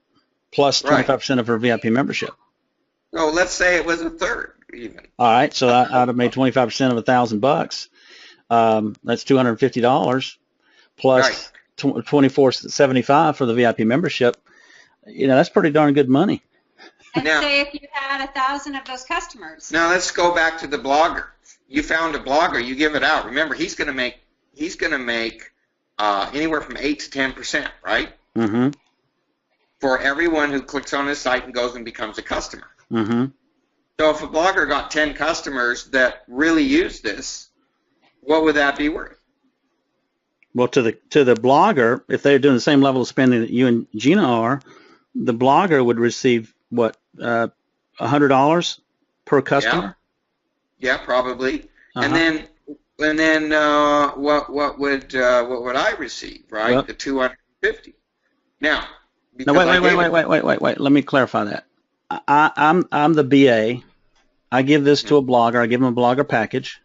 plus 25% of her VIP membership. So let's say it was a third, even. All right, so I'd have made 25% of $1,000. That's $250 plus $2,475 for the VIP membership. That's pretty darn good money. And say if you had 1,000 of those customers. Now let's go back to the blogger. You found a blogger, you give it out. Remember, he's going to make anywhere from 8 to 10%, right? Mm-hmm. For everyone who clicks on his site and goes and becomes a customer. Mm-hmm. So if a blogger got 10 customers that really use this, what would that be worth? Well, to the blogger, if they're doing the same level of spending that you and Gina are, the blogger would receive what, $100 per customer? Yeah, probably. Uh-huh. And then what would I receive? Right, well, the $250. Now, wait. Let me clarify that. I'm the BA. I give this to a blogger. I give them a blogger package.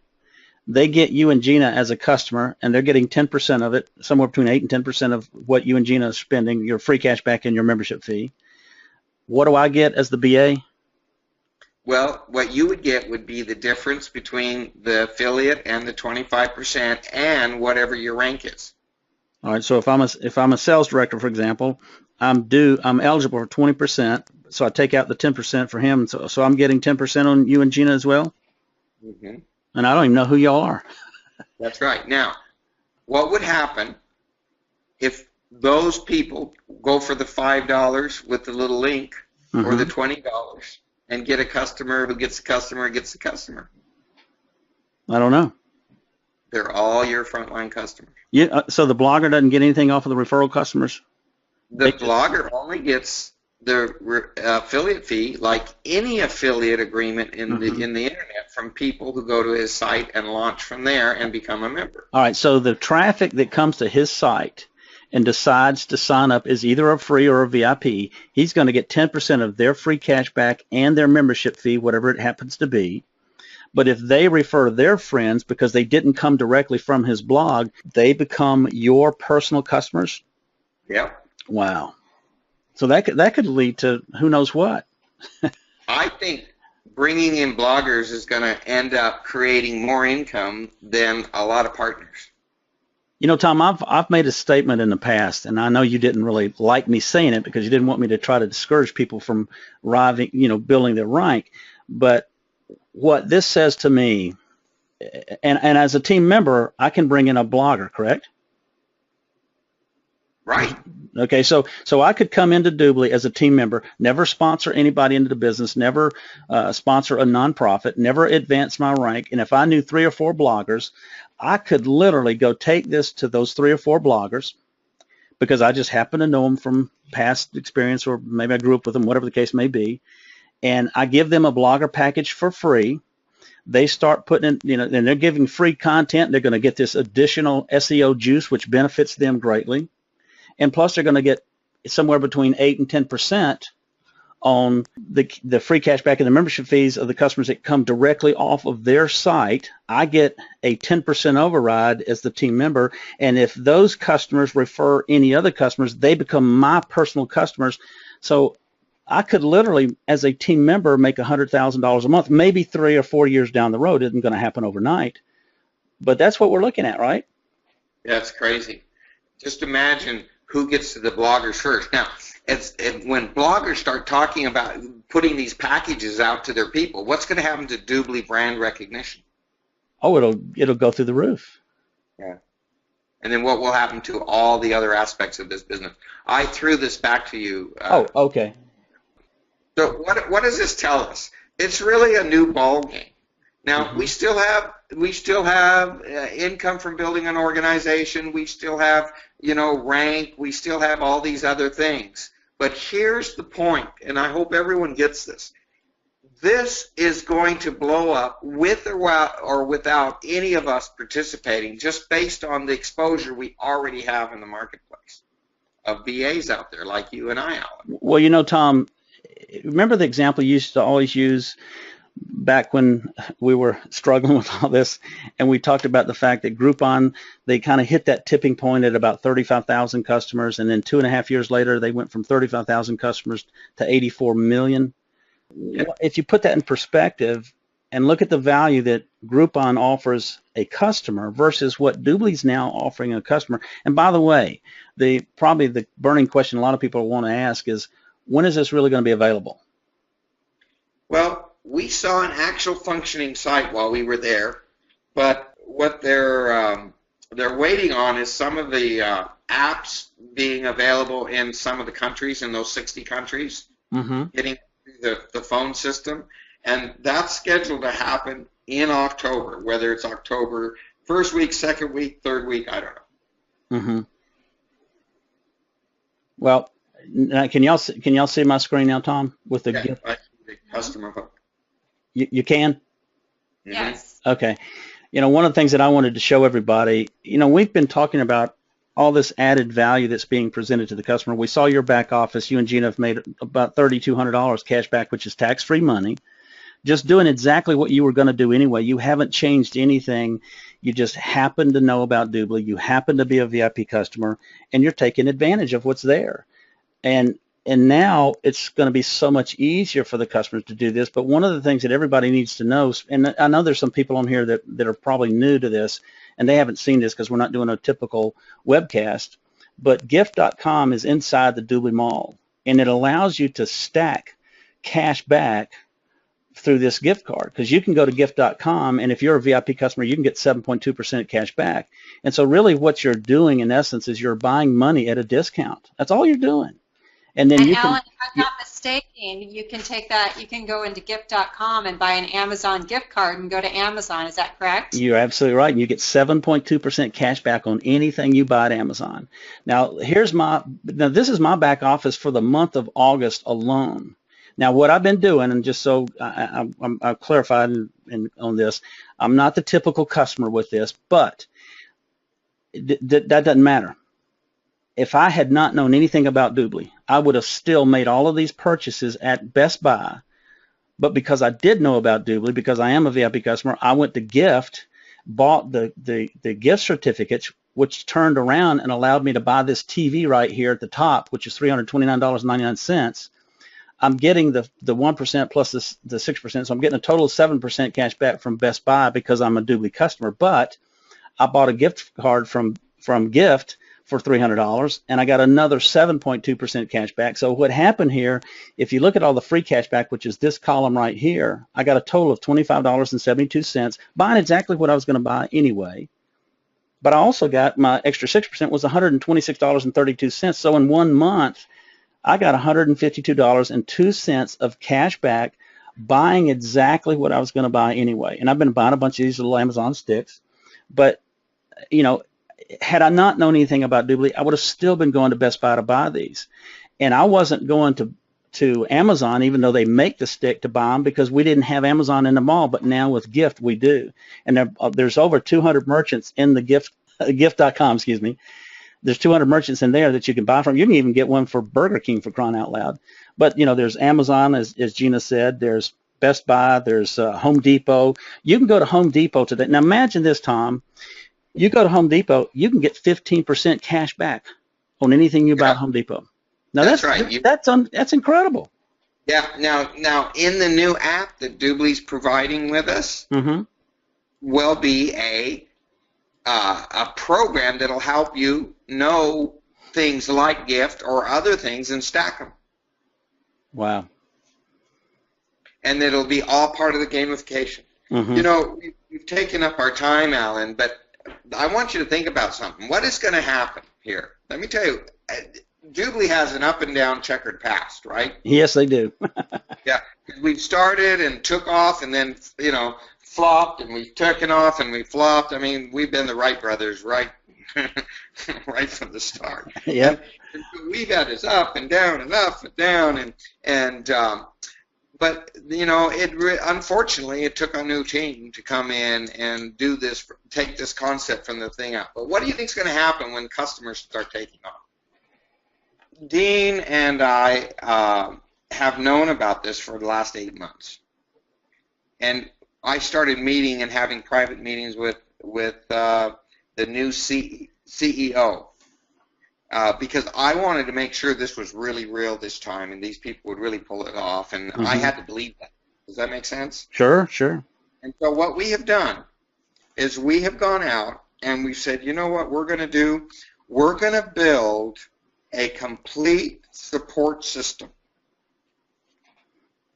They get you and Gina as a customer, and they're getting 10% of it, somewhere between 8 and 10% of what you and Gina are spending, your free cash back and your membership fee. What do I get as the BA? Well, what you would get would be the difference between the affiliate and the 25% and whatever your rank is. All right. So if I'm a sales director, for example, I'm eligible for 20%. So I take out the 10% for him. So I'm getting 10% on you and Gina as well. Mm-hmm. And I don't even know who y'all are. That's right. Now, what would happen if those people go for the $5 with the little link, mm-hmm. or the $20 and get a customer who gets a customer gets a customer? I don't know. They're all your frontline customers. Yeah. So the blogger doesn't get anything off of the referral customers? The blogger only gets the affiliate fee, like any affiliate agreement in mm-hmm. the internet, from people who go to his site and launch from there and become a member. All right. So the traffic that comes to his site and decides to sign up is either a free or a VIP. He's going to get 10% of their free cash back and their membership fee, whatever it happens to be. But if they refer their friends because they didn't come directly from his blog, they become your personal customers? Yep. Wow. So that could lead to who knows what. I think bringing in bloggers is going to end up creating more income than a lot of partners. Tom, I've made a statement in the past, and I know you didn't really like me saying it because you didn't want me to try to discourage people from building their rank. But what this says to me, and as a team member, I can bring in a blogger, correct? Right. Okay, so I could come into Doobly as a team member, never sponsor anybody into the business, never sponsor a nonprofit, never advance my rank, and if I knew 3 or 4 bloggers, I could literally go take this to those 3 or 4 bloggers because I just happen to know them from past experience, or maybe I grew up with them, whatever the case may be. And I give them a blogger package for free. They start putting in, and they're giving free content. They're going to get this additional SEO juice, which benefits them greatly. And plus, they're going to get somewhere between 8 and 10% on the free cashback and the membership fees of the customers that come directly off of their site. I get a 10% override as the team member, and if those customers refer any other customers, they become my personal customers. So I could literally, as a team member, make $100,000 a month, maybe 3 or 4 years down the road. It isn't going to happen overnight, but that's what we're looking at, right? That's crazy. Just imagine who gets to the bloggers first. Now, when bloggers start talking about putting these packages out to their people, what's going to happen to Doobly brand recognition? Oh, it'll go through the roof. Yeah. And then what will happen to all the other aspects of this business? I threw this back to you. Oh, okay. So what does this tell us? It's really a new ball game. Now, we still have income from building an organization. We still have, rank. We still have all these other things. But here's the point, and I hope everyone gets this. This is going to blow up with or without any of us participating, just based on the exposure we already have in the marketplace of BAs out there like you and I, Alan. Well, Tom, remember the example you used to always use back when we were struggling with all this, and we talked about the fact that Groupon, they kind of hit that tipping point at about 35,000 customers, and then 2.5 years later, they went from 35,000 customers to 84 million. Yeah. If you put that in perspective and look at the value that Groupon offers a customer versus what Doobly's now offering a customer, and by the way, probably the burning question a lot of people want to ask is, when is this really going to be available? Well, we saw an actual functioning site while we were there, but what they're waiting on is some of the apps being available in some of the countries, in those 60 countries, getting the phone system, and that's scheduled to happen in October, whether it's October 1st week, 2nd week, 3rd week, I don't know. Well, can y'all see my screen now, Tom? With the gift? I see the customer hook. You can? Yes. Okay. One of the things that I wanted to show everybody, we've been talking about all this added value that's being presented to the customer. We saw your back office. You and Gina have made about $3,200 cash back, which is tax-free money. Just doing exactly what you were going to do anyway. You haven't changed anything. You just happen to know about Doobly. You happen to be a VIP customer, and you're taking advantage of what's there. And now it's going to be so much easier for the customers to do this. But one of the things that everybody needs to know, and I know there's some people on here that are probably new to this, and they haven't seen this because we're not doing a typical webcast, but gift.com is inside the Doobly Mall, and it allows you to stack cash back through this gift card, because you can go to gift.com, and if you're a VIP customer, you can get 7.2% cash back. And so really what you're doing in essence is you're buying money at a discount. That's all you're doing. And then Alan, if I'm not mistaken, you can take that, you can go into gift.com and buy an Amazon gift card and go to Amazon. Is that correct? You're absolutely right. And you get 7.2% cash back on anything you buy at Amazon. Now, this is my back office for the month of August alone. Now, what I've been doing, and just so I've clarified on this, I'm not the typical customer with this, but that doesn't matter. If I had not known anything about Doobly, I would have still made all of these purchases at Best Buy. But because I did know about Doobly, because I am a VIP customer, I went to Gift, bought the gift certificates, which turned around and allowed me to buy this TV right here at the top, which is $329.99. I'm getting the 1% plus the 6%, so I'm getting a total of 7% cash back from Best Buy because I'm a Doobly customer. But I bought a gift card from Gift for $300, and I got another 7.2% cash back. So what happened here, if you look at all the free cash back, which is this column right here, I got a total of $25.72, buying exactly what I was going to buy anyway. But I also got my extra 6% was $126.32. So in 1 month, I got $152.02 of cash back buying exactly what I was going to buy anyway. And I've been buying a bunch of these little Amazon sticks. But you know, had I not known anything about Doobly, I would have still been going to Best Buy to buy these. And I wasn't going to Amazon, even though they make the stick, to buy them, because we didn't have Amazon in the mall. But now with Gift, we do. And there's over 200 merchants in the gift.com, excuse me. There's 200 merchants in there that you can buy from. You can even get one for Burger King, for crying out loud. But, you know, there's Amazon, as Gina said. There's Best Buy. There's Home Depot. You can go to Home Depot today. Now, imagine this, Tom. You go to Home Depot, you can get 15% cash back on anything you buy at Home Depot. Now that's right. That's incredible. Yeah. Now in the new app that Doobly's providing with us, will be a program that'll help you know things like Gift or other things and stack them. Wow. And it'll be all part of the gamification. You know, we've taken up our time, Alan, but I want you to think about something. What is going to happen here? Let me tell you, Doobly has an up and down checkered past, right? Yes, they do. Yeah, we've started and took off and then, you know, flopped, and we've taken off and we flopped. I mean, we've been the Wright brothers right from the start. Yeah. And we've had this up and down and up and down, but, you know, unfortunately, it took a new team to come in and do this, take this concept from the thing out. But what do you think is going to happen when customers start taking off? Dean and I have known about this for the last 8 months. And I started meeting and having private meetings with the new CEO. Because I wanted to make sure this was really real this time and these people would really pull it off, and I had to believe that. Does that make sense? Sure, sure. And so what we have done is we have gone out and we've said, you know what we're going to do? We're going to build a complete support system.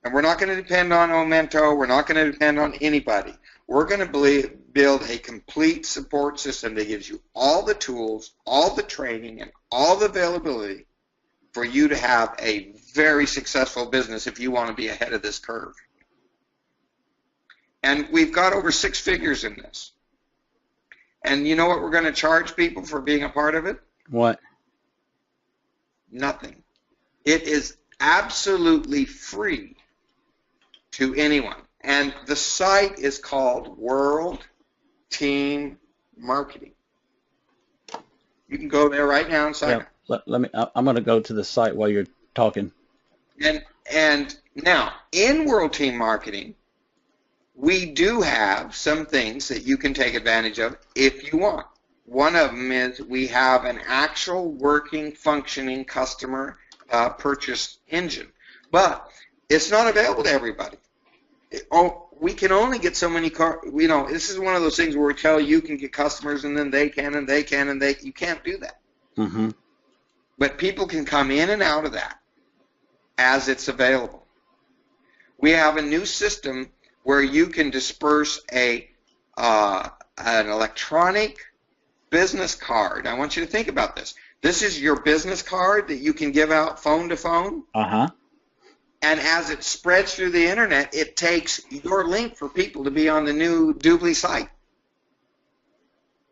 And we're not going to depend on Ominto. We're not going to depend on anybody. We're going to build a complete support system that gives you all the tools, all the training, and all the availability for you to have a very successful business if you want to be ahead of this curve. And we've got over 6 figures in this. And you know what we're going to charge people for being a part of it? What? Nothing. It is absolutely free to anyone. And the site is called World Team Marketing. You can go there right now and sign up. Let me. I'm going to go to the site while you're talking. And now in World Team Marketing, we do have some things that you can take advantage of if you want. One of them is we have an actual working, functioning customer purchase engine, but it's not available to everybody. We can only get so many you know, this is one of those things where we tell you can get customers and then they can and they can and you can't do that. But people can come in and out of that as it's available. We have a new system where you can disperse an electronic business card. I want you to think about this. This is your business card that you can give out phone to phone. And as it spreads through the internet, it takes your link for people to be on the new Doobly site.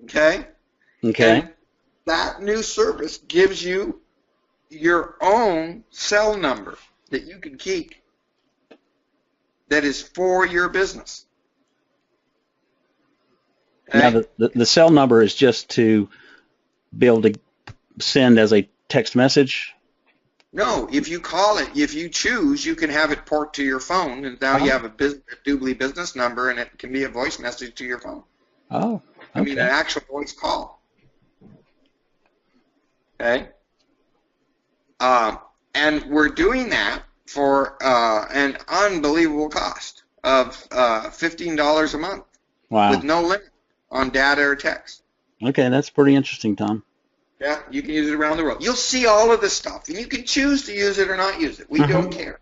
Okay? Okay. And that new service gives you your own cell number that you can keep that is for your business. Okay? Now, the cell number is just to be able to send as a text message? No, if you call it, if you choose, you can have it port to your phone, and now you have a Doobly business number, and it can be a voice message to your phone. Oh, okay. I mean, an actual voice call. Okay? And we're doing that for an unbelievable cost of $15 a month. Wow. With no limit on data or text. Okay, that's pretty interesting, Tom. Yeah, you can use it around the world. You'll see all of this stuff, and you can choose to use it or not use it. We don't care.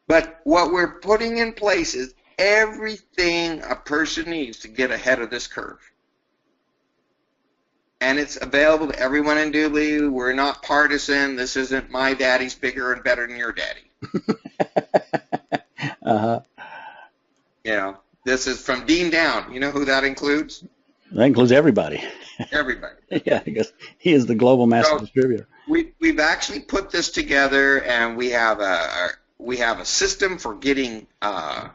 But what we're putting in place is everything a person needs to get ahead of this curve. And it's available to everyone in Doobly. We're not partisan. This isn't my daddy's bigger and better than your daddy. You know, this is from Dean down. You know who that includes? That includes everybody. Everybody. Yeah, because he is the global master So distributor. we've actually put this together, and we have a system for getting VAs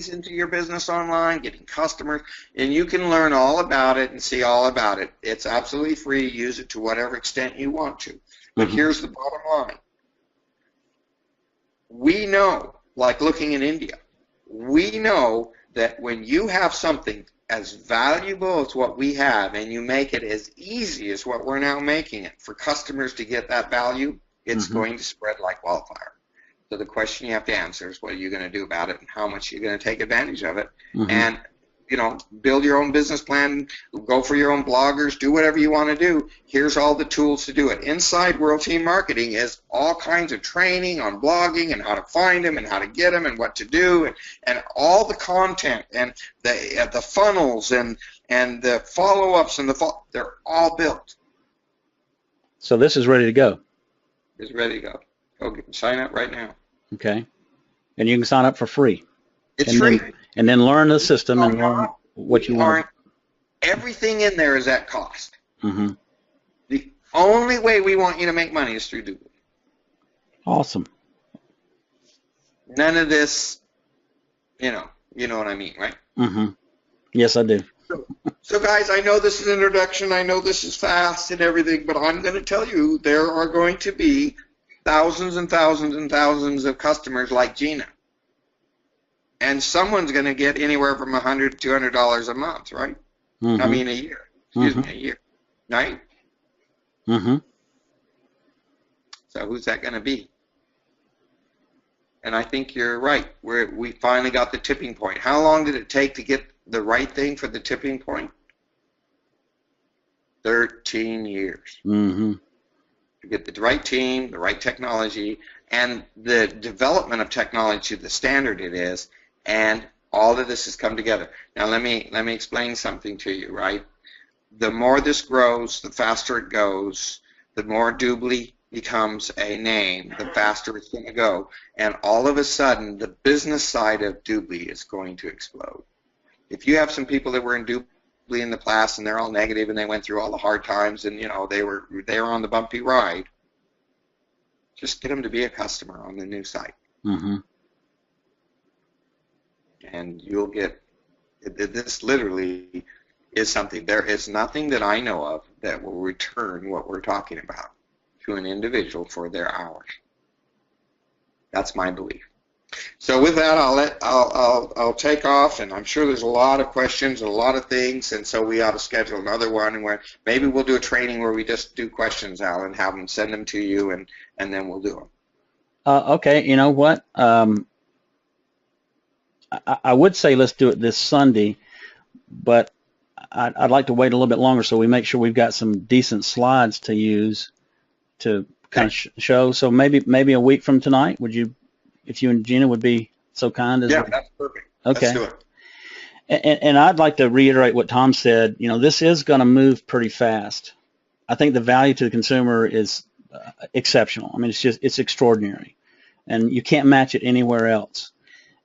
into your business online, getting customers, and you can learn all about it and see all about it. It's absolutely free. Use it to whatever extent you want to. But here's the bottom line. We know, like looking in India, we know that when you have something as valuable as what we have and you make it as easy as what we're now making it for customers to get that value, it's going to spread like wildfire. So the question you have to answer is what are you going to do about it and how much you're going to take advantage of it. And, you know, build your own business plan, go for your own bloggers, do whatever you want to do. Here's all the tools to do it. Inside World Team Marketing is all kinds of training on blogging and how to find them and how to get them and what to do and all the content and the funnels and the follow-ups and they're all built. So this is ready to go. It's ready to go. Go sign up right now. Okay. And you can sign up for free. It's free. And then learn the system and learn what you want. Everything in there is at cost. The only way we want you to make money is through Doobly. Awesome. None of this, you know what I mean, right? Yes, I do. So guys, I know this is an introduction. I know this is fast and everything, but I'm going to tell you there are going to be thousands and thousands and thousands of customers like Gina. And someone's going to get anywhere from $100 to $200 a month, right? I mean a year. Excuse me, a year. Right? So who's that going to be? And I think you're right. We finally got the tipping point. How long did it take to get the right thing for the tipping point? 13 years. To get the right team, the right technology, and the development of technology to the standard it is, and all of this has come together. Now let me explain something to you, right? The more this grows, the faster it goes, the more Doobly becomes a name, the faster it's going to go, and all of a sudden the business side of Doobly is going to explode. If you have some people that were in Doobly in the past and they're all negative and they went through all the hard times and they were on the bumpy ride, just get them to be a customer on the new site. And you'll get, this literally is something, there is nothing that I know of that will return what we're talking about to an individual for their hours. That's my belief. So with that, I'll take off, and I'm sure there's a lot of questions and a lot of things, and so we ought to schedule another one where maybe we'll do a training where we just do questions, Alan, have them send them to you, and then we'll do them. Okay, you know what? I would say let's do it this Sunday, but I'd like to wait a little bit longer so we make sure we've got some decent slides to use to kind of show. So maybe a week from tonight, would you? If you and Gina would be so kind as that's perfect. Okay. Let's do it. And I'd like to reiterate what Tom said. This is going to move pretty fast. I think the value to the consumer is exceptional. I mean, it's extraordinary, and you can't match it anywhere else.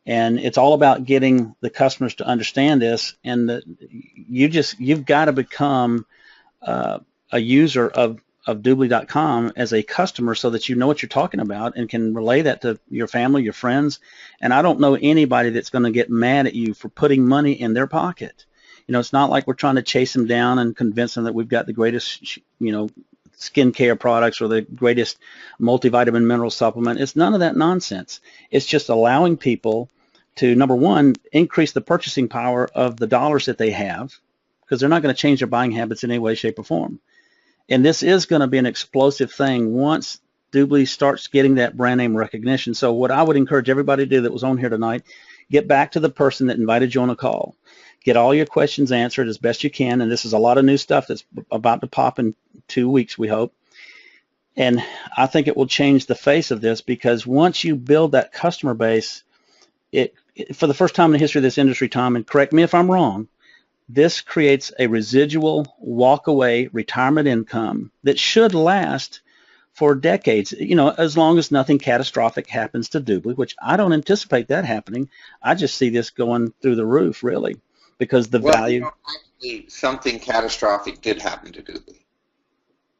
And it's all about getting the customers to understand this, and you've got to become a user of Doobly.com as a customer so that you know what you're talking about and can relay that to your family, your friends. And I don't know anybody that's going to get mad at you for putting money in their pocket. It's not like we're trying to chase them down and convince them that we've got the greatest, skincare products or the greatest multivitamin mineral supplement. It's none of that nonsense. It's just allowing people to, number one, increase the purchasing power of the dollars that they have, because they're not going to change their buying habits in any way, shape, or form. And this is going to be an explosive thing once Doobly starts getting that brand name recognition. So what I would encourage everybody to do that was on here tonight, get back to the person that invited you on a call. Get all your questions answered as best you can. And this is a lot of new stuff that's about to pop in 2 weeks, we hope. And I think it will change the face of this, because once you build that customer base, for the first time in the history of this industry, Tom, and correct me if I'm wrong, this creates a residual walk-away retirement income that should last for decades, as long as nothing catastrophic happens to Doobly, which I don't anticipate that happening. I just see this going through the roof, really. because the Well, value. actually, something catastrophic did happen to Doobly.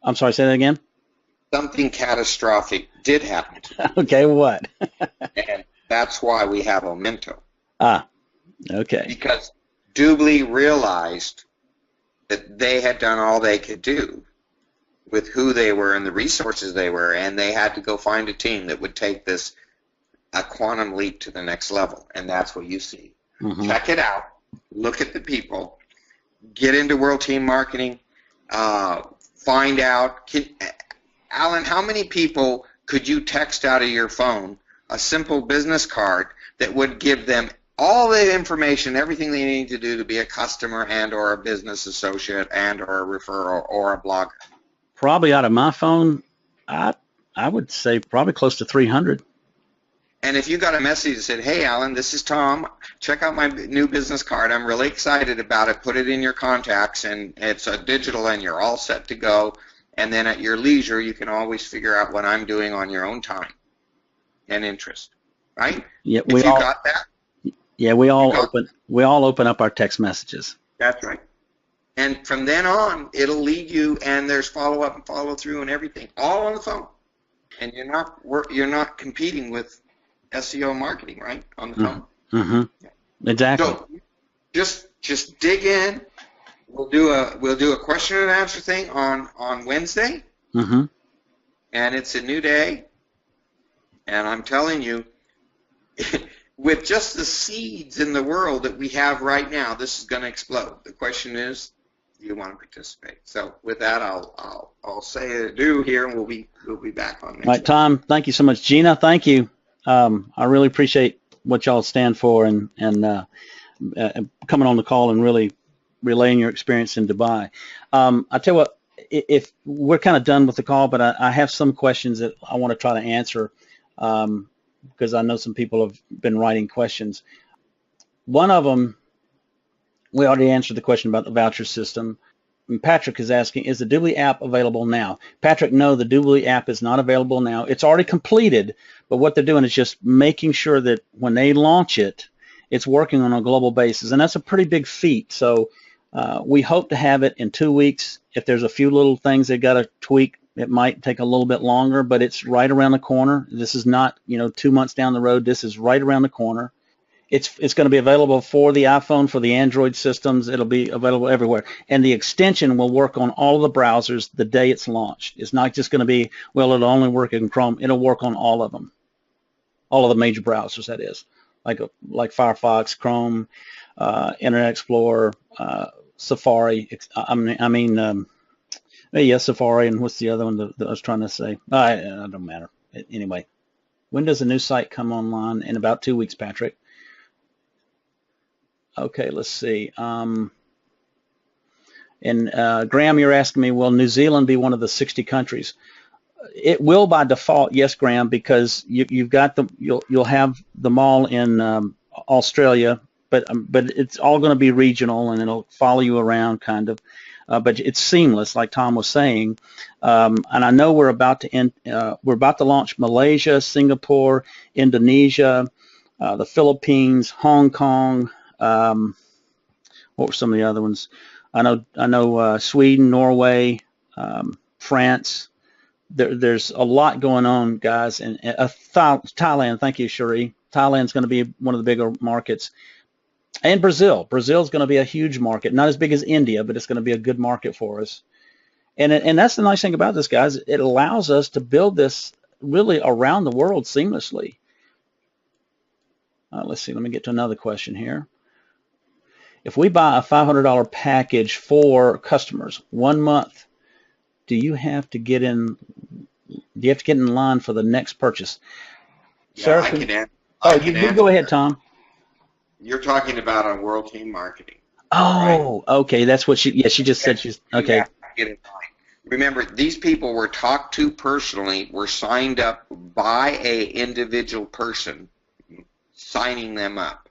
I'm sorry, say that again. Something catastrophic did happen to Doobly. Okay, what? And that's why we have Ominto. Ah, okay. Because Doobly realized that they had done all they could do with who they were and the resources they were, and they had to go find a team that would take this a quantum leap to the next level, and that's what you see. Mm-hmm. Check it out. Look at the people. Get into World Team Marketing. Find out. Alan, how many people could you text out of your phone a simple business card that would give them all the information, everything they need to do to be a customer and or a business associate and or a referral or a blogger? Probably out of my phone, I would say probably close to 300. And if you got a message that said, hey, Alan, this is Tom. Check out my new business card. I'm really excited about it. Put it in your contacts, and it's a digital, and you're all set to go. And then at your leisure, you can always figure out what I'm doing on your own time and interest, right? Yeah, if you got that. Yeah, we all open up our text messages. That's right. And from then on, it'll lead you, and there's follow-up and follow-through and everything, all on the phone. And you're not competing with SEO marketing, right, on the phone. Mm-hmm. Yeah. Exactly. So just dig in. We'll do a question and answer thing on Wednesday. Mm-hmm. And it's a new day. And I'm telling you, with just the seeds in the world that we have right now, this is going to explode. The question is, do you want to participate? So with that, I'll say adieu here, and we'll be back on next. All right, Tom. Thank you so much, Gina. Thank you. I really appreciate what y'all stand for and coming on the call and really relaying your experience in Dubai. I tell you what, if we're kind of done with the call, but I have some questions that I want to try to answer because I know some people have been writing questions. One of them, we already answered the question about the voucher system. And Patrick is asking, is the Doobly app available now? Patrick, no, the Doobly app is not available now. It's already completed, but what they're doing is just making sure that when they launch it, it's working on a global basis, and that's a pretty big feat. So we hope to have it in 2 weeks. If there's a few little things they got to tweak, it might take a little bit longer, but it's right around the corner. This is not, 2 months down the road. This is right around the corner. It's going to be available for the iPhone, for the Android systems. It'll be available everywhere. And the extension will work on all of the browsers the day it's launched. It's not just going to be, well, it'll only work in Chrome. It'll work on all of them, all of the major browsers, that is, like Firefox, Chrome, Internet Explorer, Safari. Safari, and what's the other one that I was trying to say? It don't matter. Anyway, when does the new site come online? In about 2 weeks, Patrick. Okay, let's see. And Graham, you're asking me, will New Zealand be one of the 60 countries? It will by default, yes, Graham, because you've got you'll have them all in Australia, but it's all going to be regional and it'll follow you around kind of. But it's seamless, like Tom was saying. And I know we're about to launch Malaysia, Singapore, Indonesia, the Philippines, Hong Kong. What were some of the other ones? I know Sweden, Norway, France. There's a lot going on, guys. And Thailand, thank you, Cherie. Thailand's going to be one of the bigger markets. And Brazil. Brazil's going to be a huge market. Not as big as India, but it's going to be a good market for us. And that's the nice thing about this, guys. It allows us to build this really around the world seamlessly. Let's see. Let me get to another question here. If we buy a $500 package for customers 1 month, do you have to get in line for the next purchase? Yeah, Sarah, you go ahead, Tom. You're talking about on World Team Marketing. Oh, right? Okay. That's what she just said. She's okay. Get in line. Remember, these people were talked to personally, were signed up by a individual person, signing them up.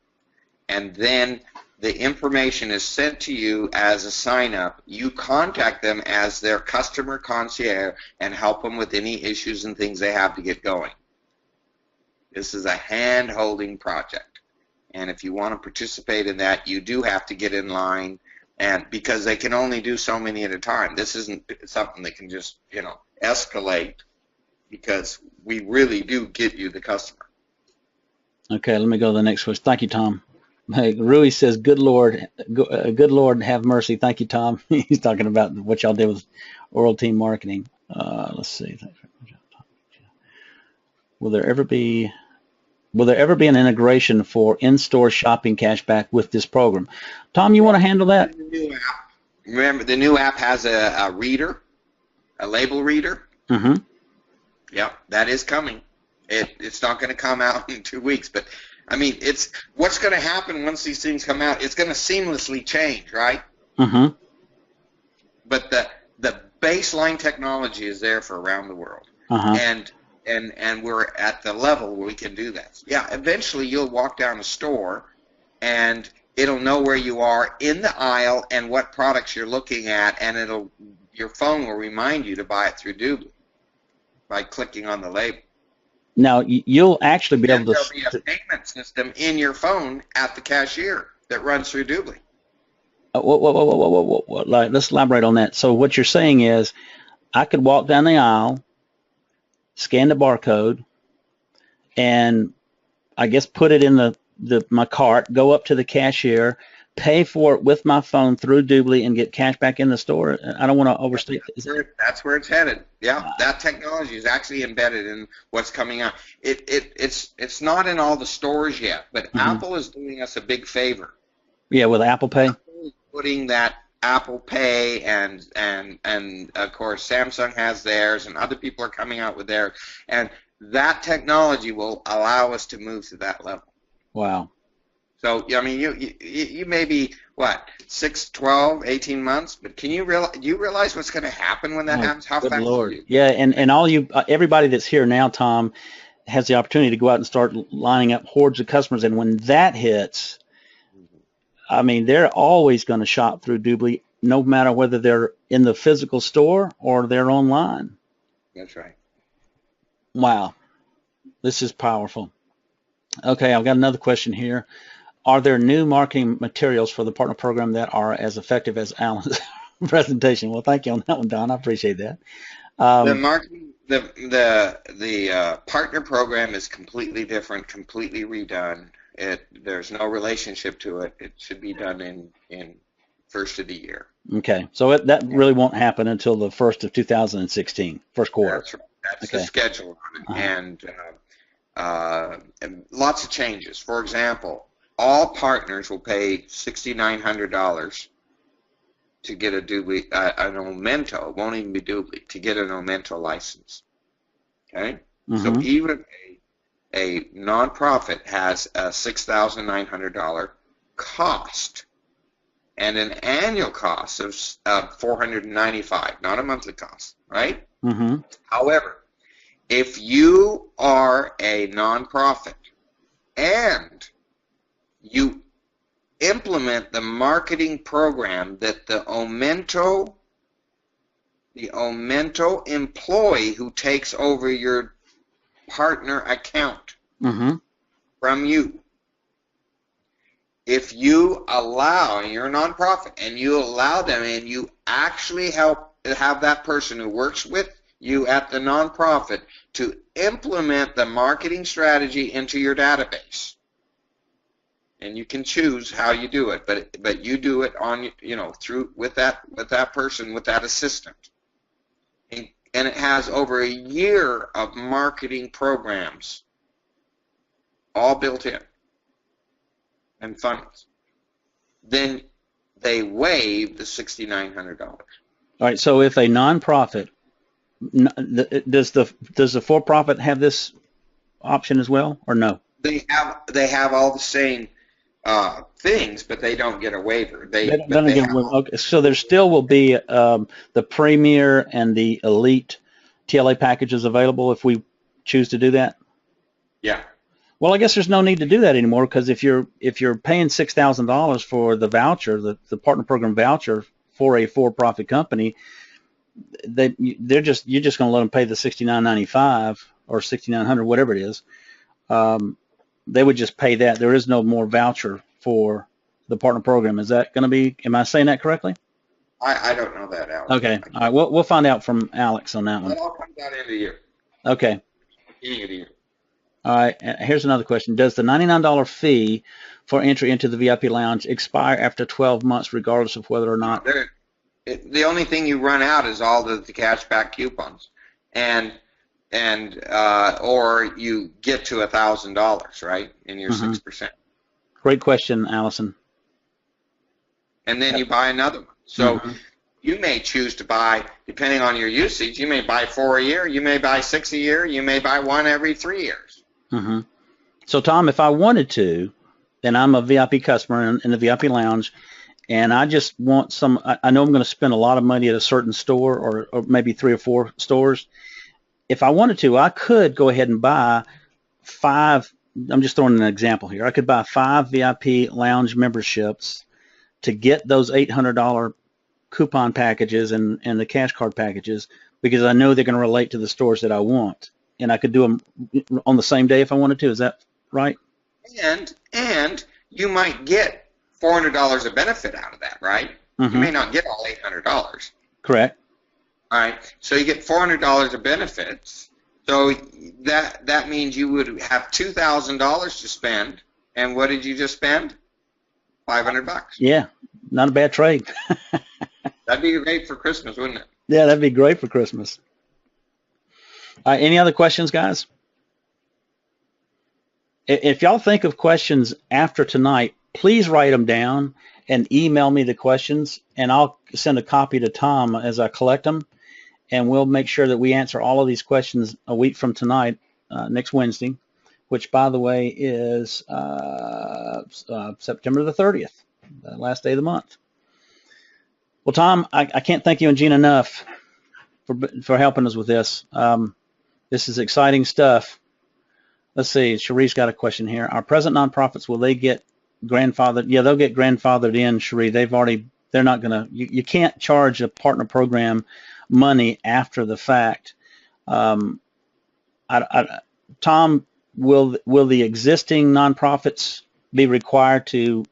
And then the information is sent to you as a sign-up. You contact them as their customer concierge and help them with any issues and things they have to get going. This is a hand-holding project. And if you want to participate in that, you do have to get in line, and because they can only do so many at a time. This isn't something that can just, escalate, because we really do get you the customer. Okay, let me go to the next question. Thank you, Tom. Hey, Rui says, good Lord, good Lord, have mercy. Thank you, Tom. He's talking about what y'all did with Oral Team Marketing. Let's see. Will there ever be an integration for in-store shopping cashback with this program? Tom, you want to handle that? Remember, the new app has a reader, a label reader. Mm-hmm. Yep, that is coming. It's not going to come out in 2 weeks, but I mean, what's going to happen once these things come out. It's going to seamlessly change, right? Mm-hmm. But the baseline technology is there for around the world, and we're at the level where we can do that. Yeah, eventually you'll walk down a store, and it'll know where you are in the aisle and what products you're looking at, and your phone will remind you to buy it through Doobly by clicking on the label. Now, you'll actually be able to... There'll be a payment system in your phone at the cashier that runs through Doobly. Let's elaborate on that. So what you're saying is, I could walk down the aisle, scan the barcode, and I guess put it in my cart, go up to the cashier, pay for it with my phone through Doobly, and get cash back in the store. I don't want to overstate it. That's where it's headed. Yeah, that technology is actually embedded in what's coming out. It's not in all the stores yet, but Apple is doing us a big favor. Yeah, with Apple Pay. Putting that Apple Pay and of course Samsung has theirs, and other people are coming out with theirs, and that technology will allow us to move to that level. Wow. So, I mean, you may be, 6, 12, 18 months, but can you realize what's going to happen when that happens? How fast Lord. are you? Yeah, and everybody that's here now, Tom, has the opportunity to go out and start lining up hordes of customers, and when that hits, I mean, they're always going to shop through Doobly, no matter whether they're in the physical store or they're online. That's right. Wow. This is powerful. Okay, I've got another question here. Are there new marketing materials for the partner program that are as effective as Alan's presentation? Well, thank you on that one, Don. I appreciate that. The marketing, the partner program is completely different, completely redone. There's no relationship to it. It should be done in first of the year. Okay, so that really won't happen until the first of 2016, first quarter. That's right. That's the schedule on it, and lots of changes. For example, all partners will pay $6,900 to get an Ominto. It won't even be Doobly, to get an Ominto license. Okay, so even a nonprofit has a $6,900 cost and an annual cost of $495, not a monthly cost, right? However, if you are a nonprofit and you implement the marketing program that the Ominto employee who takes over your partner account from you, if you allow, and you're a nonprofit, and you allow them, and you actually have that person who works with you at the nonprofit to implement the marketing strategy into your database. And you can choose how you do it, but you do it on, through with that person, with that assistant. And it has over a year of marketing programs all built in and funnels. Then they waive the $6,900. All right. So if a nonprofit, does the for-profit have this option as well, or no? They have all the same things, but they don't get a waiver. Okay, so there still will be the Premier and the Elite TLA packages available if we choose to do that? Yeah. Well, I guess there's no need to do that anymore, because if you're paying $6,000 for the voucher, the partner program voucher for a for-profit company, you're just going to let them pay the $6,995 or $6,900, whatever it is. they would just pay that. There is no more voucher for the partner program. Is that going to be? Am I saying that correctly? I don't know that, Alex. Okay. All right. We'll find out from Alex on that one. It all comes out end of the year. Okay. Beginning of the year. All right. Here's another question. Does the $99 fee for entry into the VIP lounge expire after 12 months, regardless of whether or not? The only thing you run out is all the cashback coupons, and or you get to $1,000, right, in your 6%. Great question, Allison. And then you buy another one. So you may choose to buy, depending on your usage, you may buy 4 a year, you may buy 6 a year, you may buy 1 every 3 years. So, Tom, if I wanted to, and I'm a VIP customer in the VIP lounge, and I just want some, I know I'm going to spend a lot of money at a certain store or maybe 3 or 4 stores. If I wanted to, I could go ahead and buy 5, I'm just throwing an example here. I could buy 5 VIP lounge memberships to get those $800 coupon packages and the cash card packages, because I know they're going to relate to the stores that I want. And I could do them on the same day if I wanted to. Is that right? And you might get $400 of benefit out of that, right? You may not get all $800. Correct. All right. So you get $400 of benefits. So that means you would have $2,000 to spend. And what did you just spend? $500. Yeah, not a bad trade. That'd be great for Christmas, wouldn't it? Yeah, that'd be great for Christmas. Any other questions, guys? If y'all think of questions after tonight, please write them down and email me the questions, and I'll send a copy to Tom as I collect them, and we'll make sure that we answer all of these questions a week from tonight, next Wednesday, which, by the way, is September the 30th, the last day of the month. Well, Tom, I can't thank you and Gene enough for helping us with this. This is exciting stuff. Let's see. Cherie's got a question here. Our present nonprofits, will they get grandfathered? Yeah, they'll get grandfathered in, Cherie. They're not going to, you can't charge a partner program money after the fact. Tom, will the existing nonprofits be required to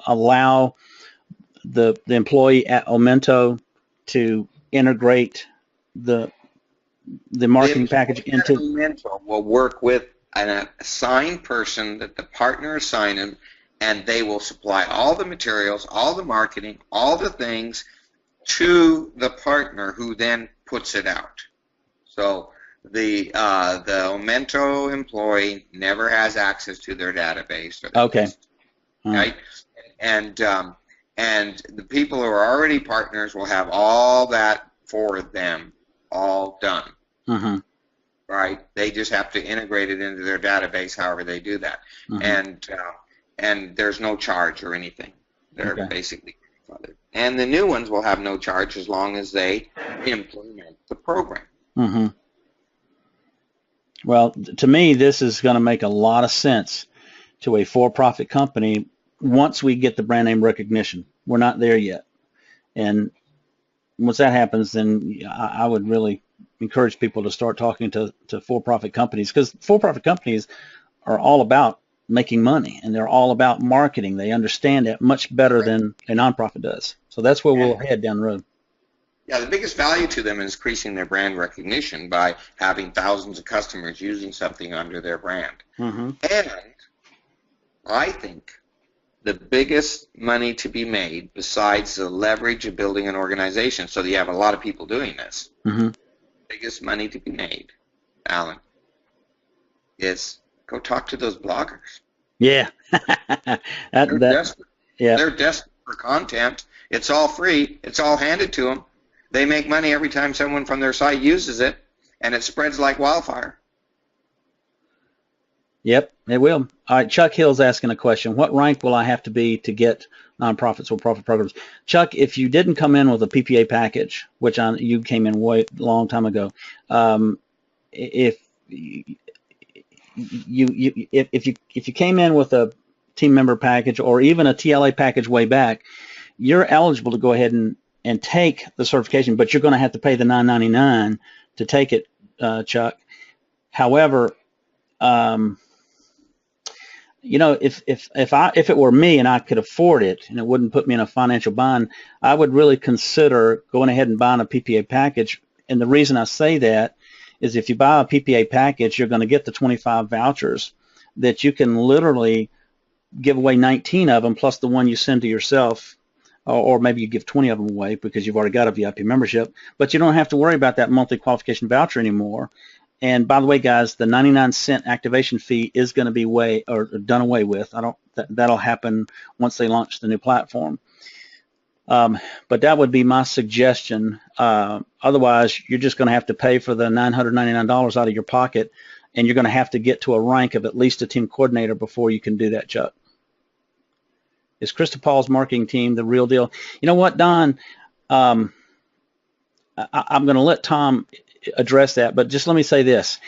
allow the employee at Ominto to integrate the marketing package into? Ominto will work with an assigned person that the partner assigned him, and they will supply all the materials, all the marketing, all the things to the partner, who then puts it out. So the Ominto employee never has access to their database. Or their list, right? And the people who are already partners will have all that for them, all done. Right? They just have to integrate it into their database, however they do that. And there's no charge or anything. They're basically grandfathered. And the new ones will have no charge as long as they implement the program. Well, to me, this is going to make a lot of sense to a for-profit company once we get the brand name recognition. We're not there yet. And once that happens, then I would really encourage people to start talking to for-profit companies, because for-profit companies are all about making money, and they're all about marketing. They understand it much better than a nonprofit does. So that's where we'll head down the road. Yeah, the biggest value to them is increasing their brand recognition by having thousands of customers using something under their brand. And I think the biggest money to be made, besides the leverage of building an organization, so that you have a lot of people doing this, biggest money to be made, Alan, is go talk to those bloggers. Yeah. They're desperate. Yeah. They're desperate for content. It's all free. It's all handed to them. They make money every time someone from their site uses it, and it spreads like wildfire. Yep, it will. All right, Chuck Hill's asking a question. What rank will I have to be to get nonprofits or profit programs? Chuck, if you didn't come in with a PPA package, which you came in way long time ago, if you came in with a team member package or even a TLA package way back, you're eligible to go ahead and take the certification, but you're going to have to pay the $9.99 to take it, Chuck. However, if it were me and I could afford it and it wouldn't put me in a financial bind, I would really consider going ahead and buying a PPA package. And the reason I say that is if you buy a PPA package, you're going to get the 25 vouchers that you can literally give away 19 of them plus the one you send to yourself, or maybe you give 20 of them away because you've already got a VIP membership, but you don't have to worry about that monthly qualification voucher anymore. And by the way, guys, the 99-cent activation fee is going to be done away with. That'll happen once they launch the new platform. But that would be my suggestion. Otherwise, you're just going to have to pay for the $999 out of your pocket, and you're going to have to get to a rank of at least a team coordinator before you can do that, Chuck. Is Krista Paul's marketing team the real deal? You know what, Don? I'm going to let Tom address that, but just let me say this.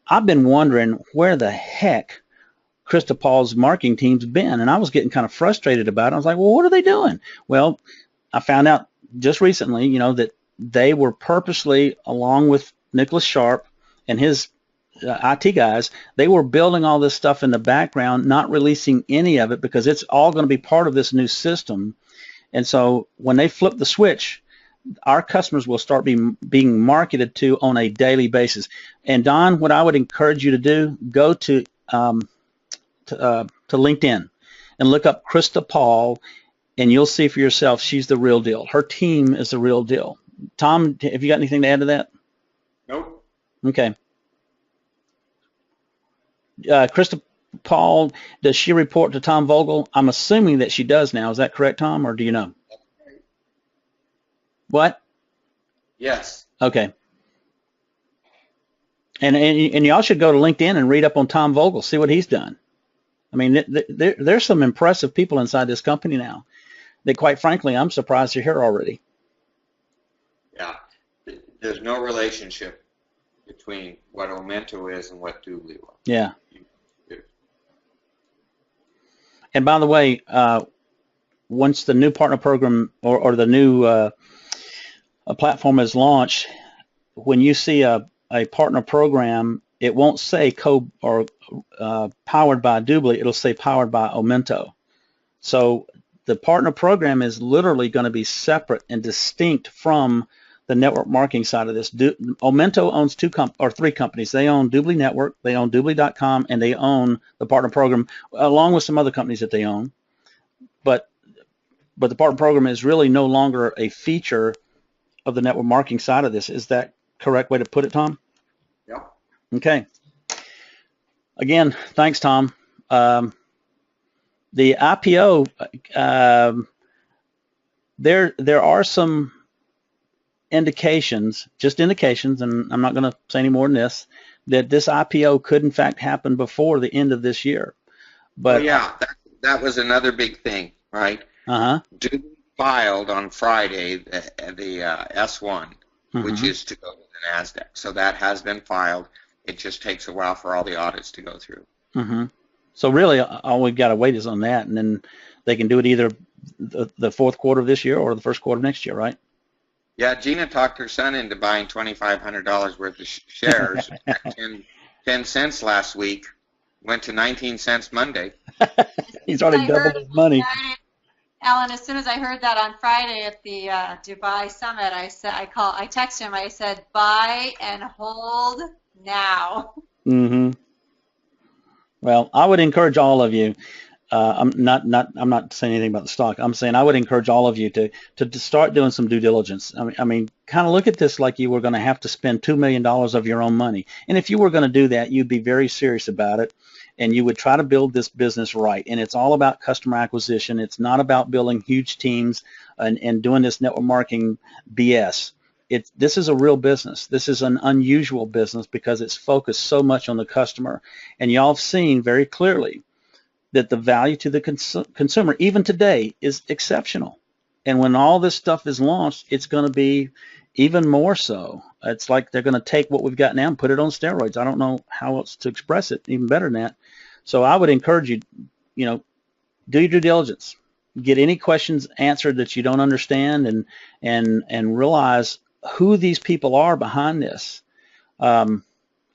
I've been wondering where the heck Krista Paul's marketing team's been, and I was getting kind of frustrated about it. I was like, well, what are they doing? Well, I found out just recently, that they were purposely, along with Nicholas Sharp and his IT guys, they were building all this stuff in the background, not releasing any of it because it's all going to be part of this new system. And so when they flip the switch, our customers will start being marketed to on a daily basis. And Don, what I would encourage you to do, go to LinkedIn and look up Krista Paul, and you'll see for yourself she's the real deal. Her team is the real deal. Tom, have you got anything to add to that? Nope. Okay. Krista Paul, does she report to Tom Vogel? I'm assuming that she does now. Is that correct, Tom, or do you know? What? Yes. Okay. And y'all should go to LinkedIn and read up on Tom Vogel, see what he's done. I mean, there's some impressive people inside this company now that, quite frankly, I'm surprised you're here already. Yeah. There's no relationship between what Ominto is and what Doobly was. Yeah. And by the way, once the new partner program or the new platform is launched, when you see a partner program, it won't say powered by Doobly, it'll say powered by Ominto. So the partner program is literally going to be separate and distinct from the network marketing side of this. Ominto owns three companies. They own Doobly Network, they own Doobly.com, and they own the partner program, along with some other companies that they own. But the partner program is really no longer a feature of the network marketing side of this. Is that correct way to put it, Tom? Yeah. Okay. Again, thanks, Tom. The IPO, there are some indications, and I'm not going to say any more than this, that this IPO could in fact happen before the end of this year. But yeah, that was another big thing, right? Doobly filed on Friday the S1, which is to go to the NASDAQ. So that has been filed. It just takes a while for all the audits to go through. So really, all we've got to wait is on that, and then they can do it either the fourth quarter of this year or the first quarter of next year, right? Yeah, Gina talked her son into buying $2,500 worth of shares at 10 cents last week. Went to 19 cents Monday. He's already doubled his money. Alan, as soon as I heard that on Friday at the Dubai Summit, I texted him. I said, buy and hold now. Well, I would encourage all of you. I'm not saying anything about the stock. I'm saying I would encourage all of you to start doing some due diligence. I mean, kind of look at this like you were going to have to spend $2 million of your own money. And if you were going to do that, you'd be very serious about it, and you would try to build this business right. And it's all about customer acquisition. It's not about building huge teams and doing this network marketing BS. This is a real business. This is an unusual business because it's focused so much on the customer. And y'all have seen very clearly that the value to the consumer, even today, is exceptional. And when all this stuff is launched, it's going to be even more so. It's like they're going to take what we've got now and put it on steroids. I don't know how else to express it even better than that. So I would encourage you, do your due diligence. Get any questions answered that you don't understand, and realize who these people are behind this.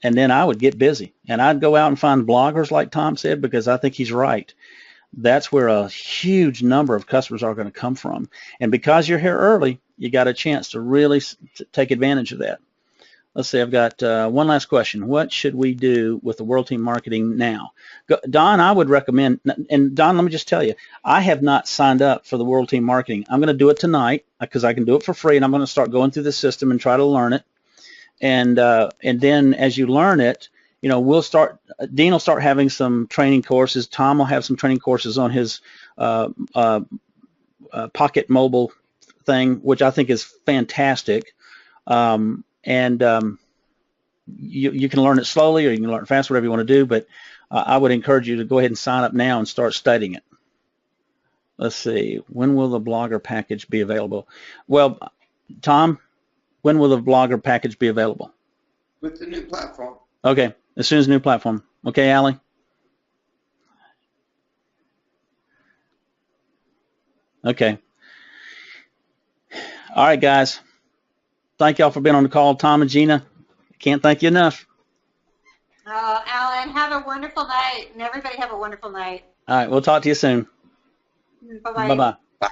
and then I would get busy, and I'd go out and find bloggers like Tom said, because I think he's right. That's where a huge number of customers are going to come from. And because you're here early, you got a chance to really take advantage of that. Let's see, I've got one last question. What should we do with the World Team Marketing now? Don, I would recommend, and Don, let me just tell you, I have not signed up for the World Team Marketing. I'm going to do it tonight because I can do it for free, and I'm going to start going through the system and try to learn it. And then as you learn it, you know, Dean will start having some training courses. Tom will have some training courses on his Pocket Mobile thing, which I think is fantastic. You can learn it slowly, or you can learn it fast, whatever you want to do, but I would encourage you to go ahead and sign up now and start studying it. Let's see, when will the blogger package be available? Well, Tom, when will the blogger package be available? With the new platform. Okay, as soon as the new platform. Okay, Allie? Okay. All right, guys. Thank y'all for being on the call. Tom and Gina, can't thank you enough. Oh, Alan, have a wonderful night, and everybody have a wonderful night. All right, we'll talk to you soon. Bye-bye. Bye-bye. Bye.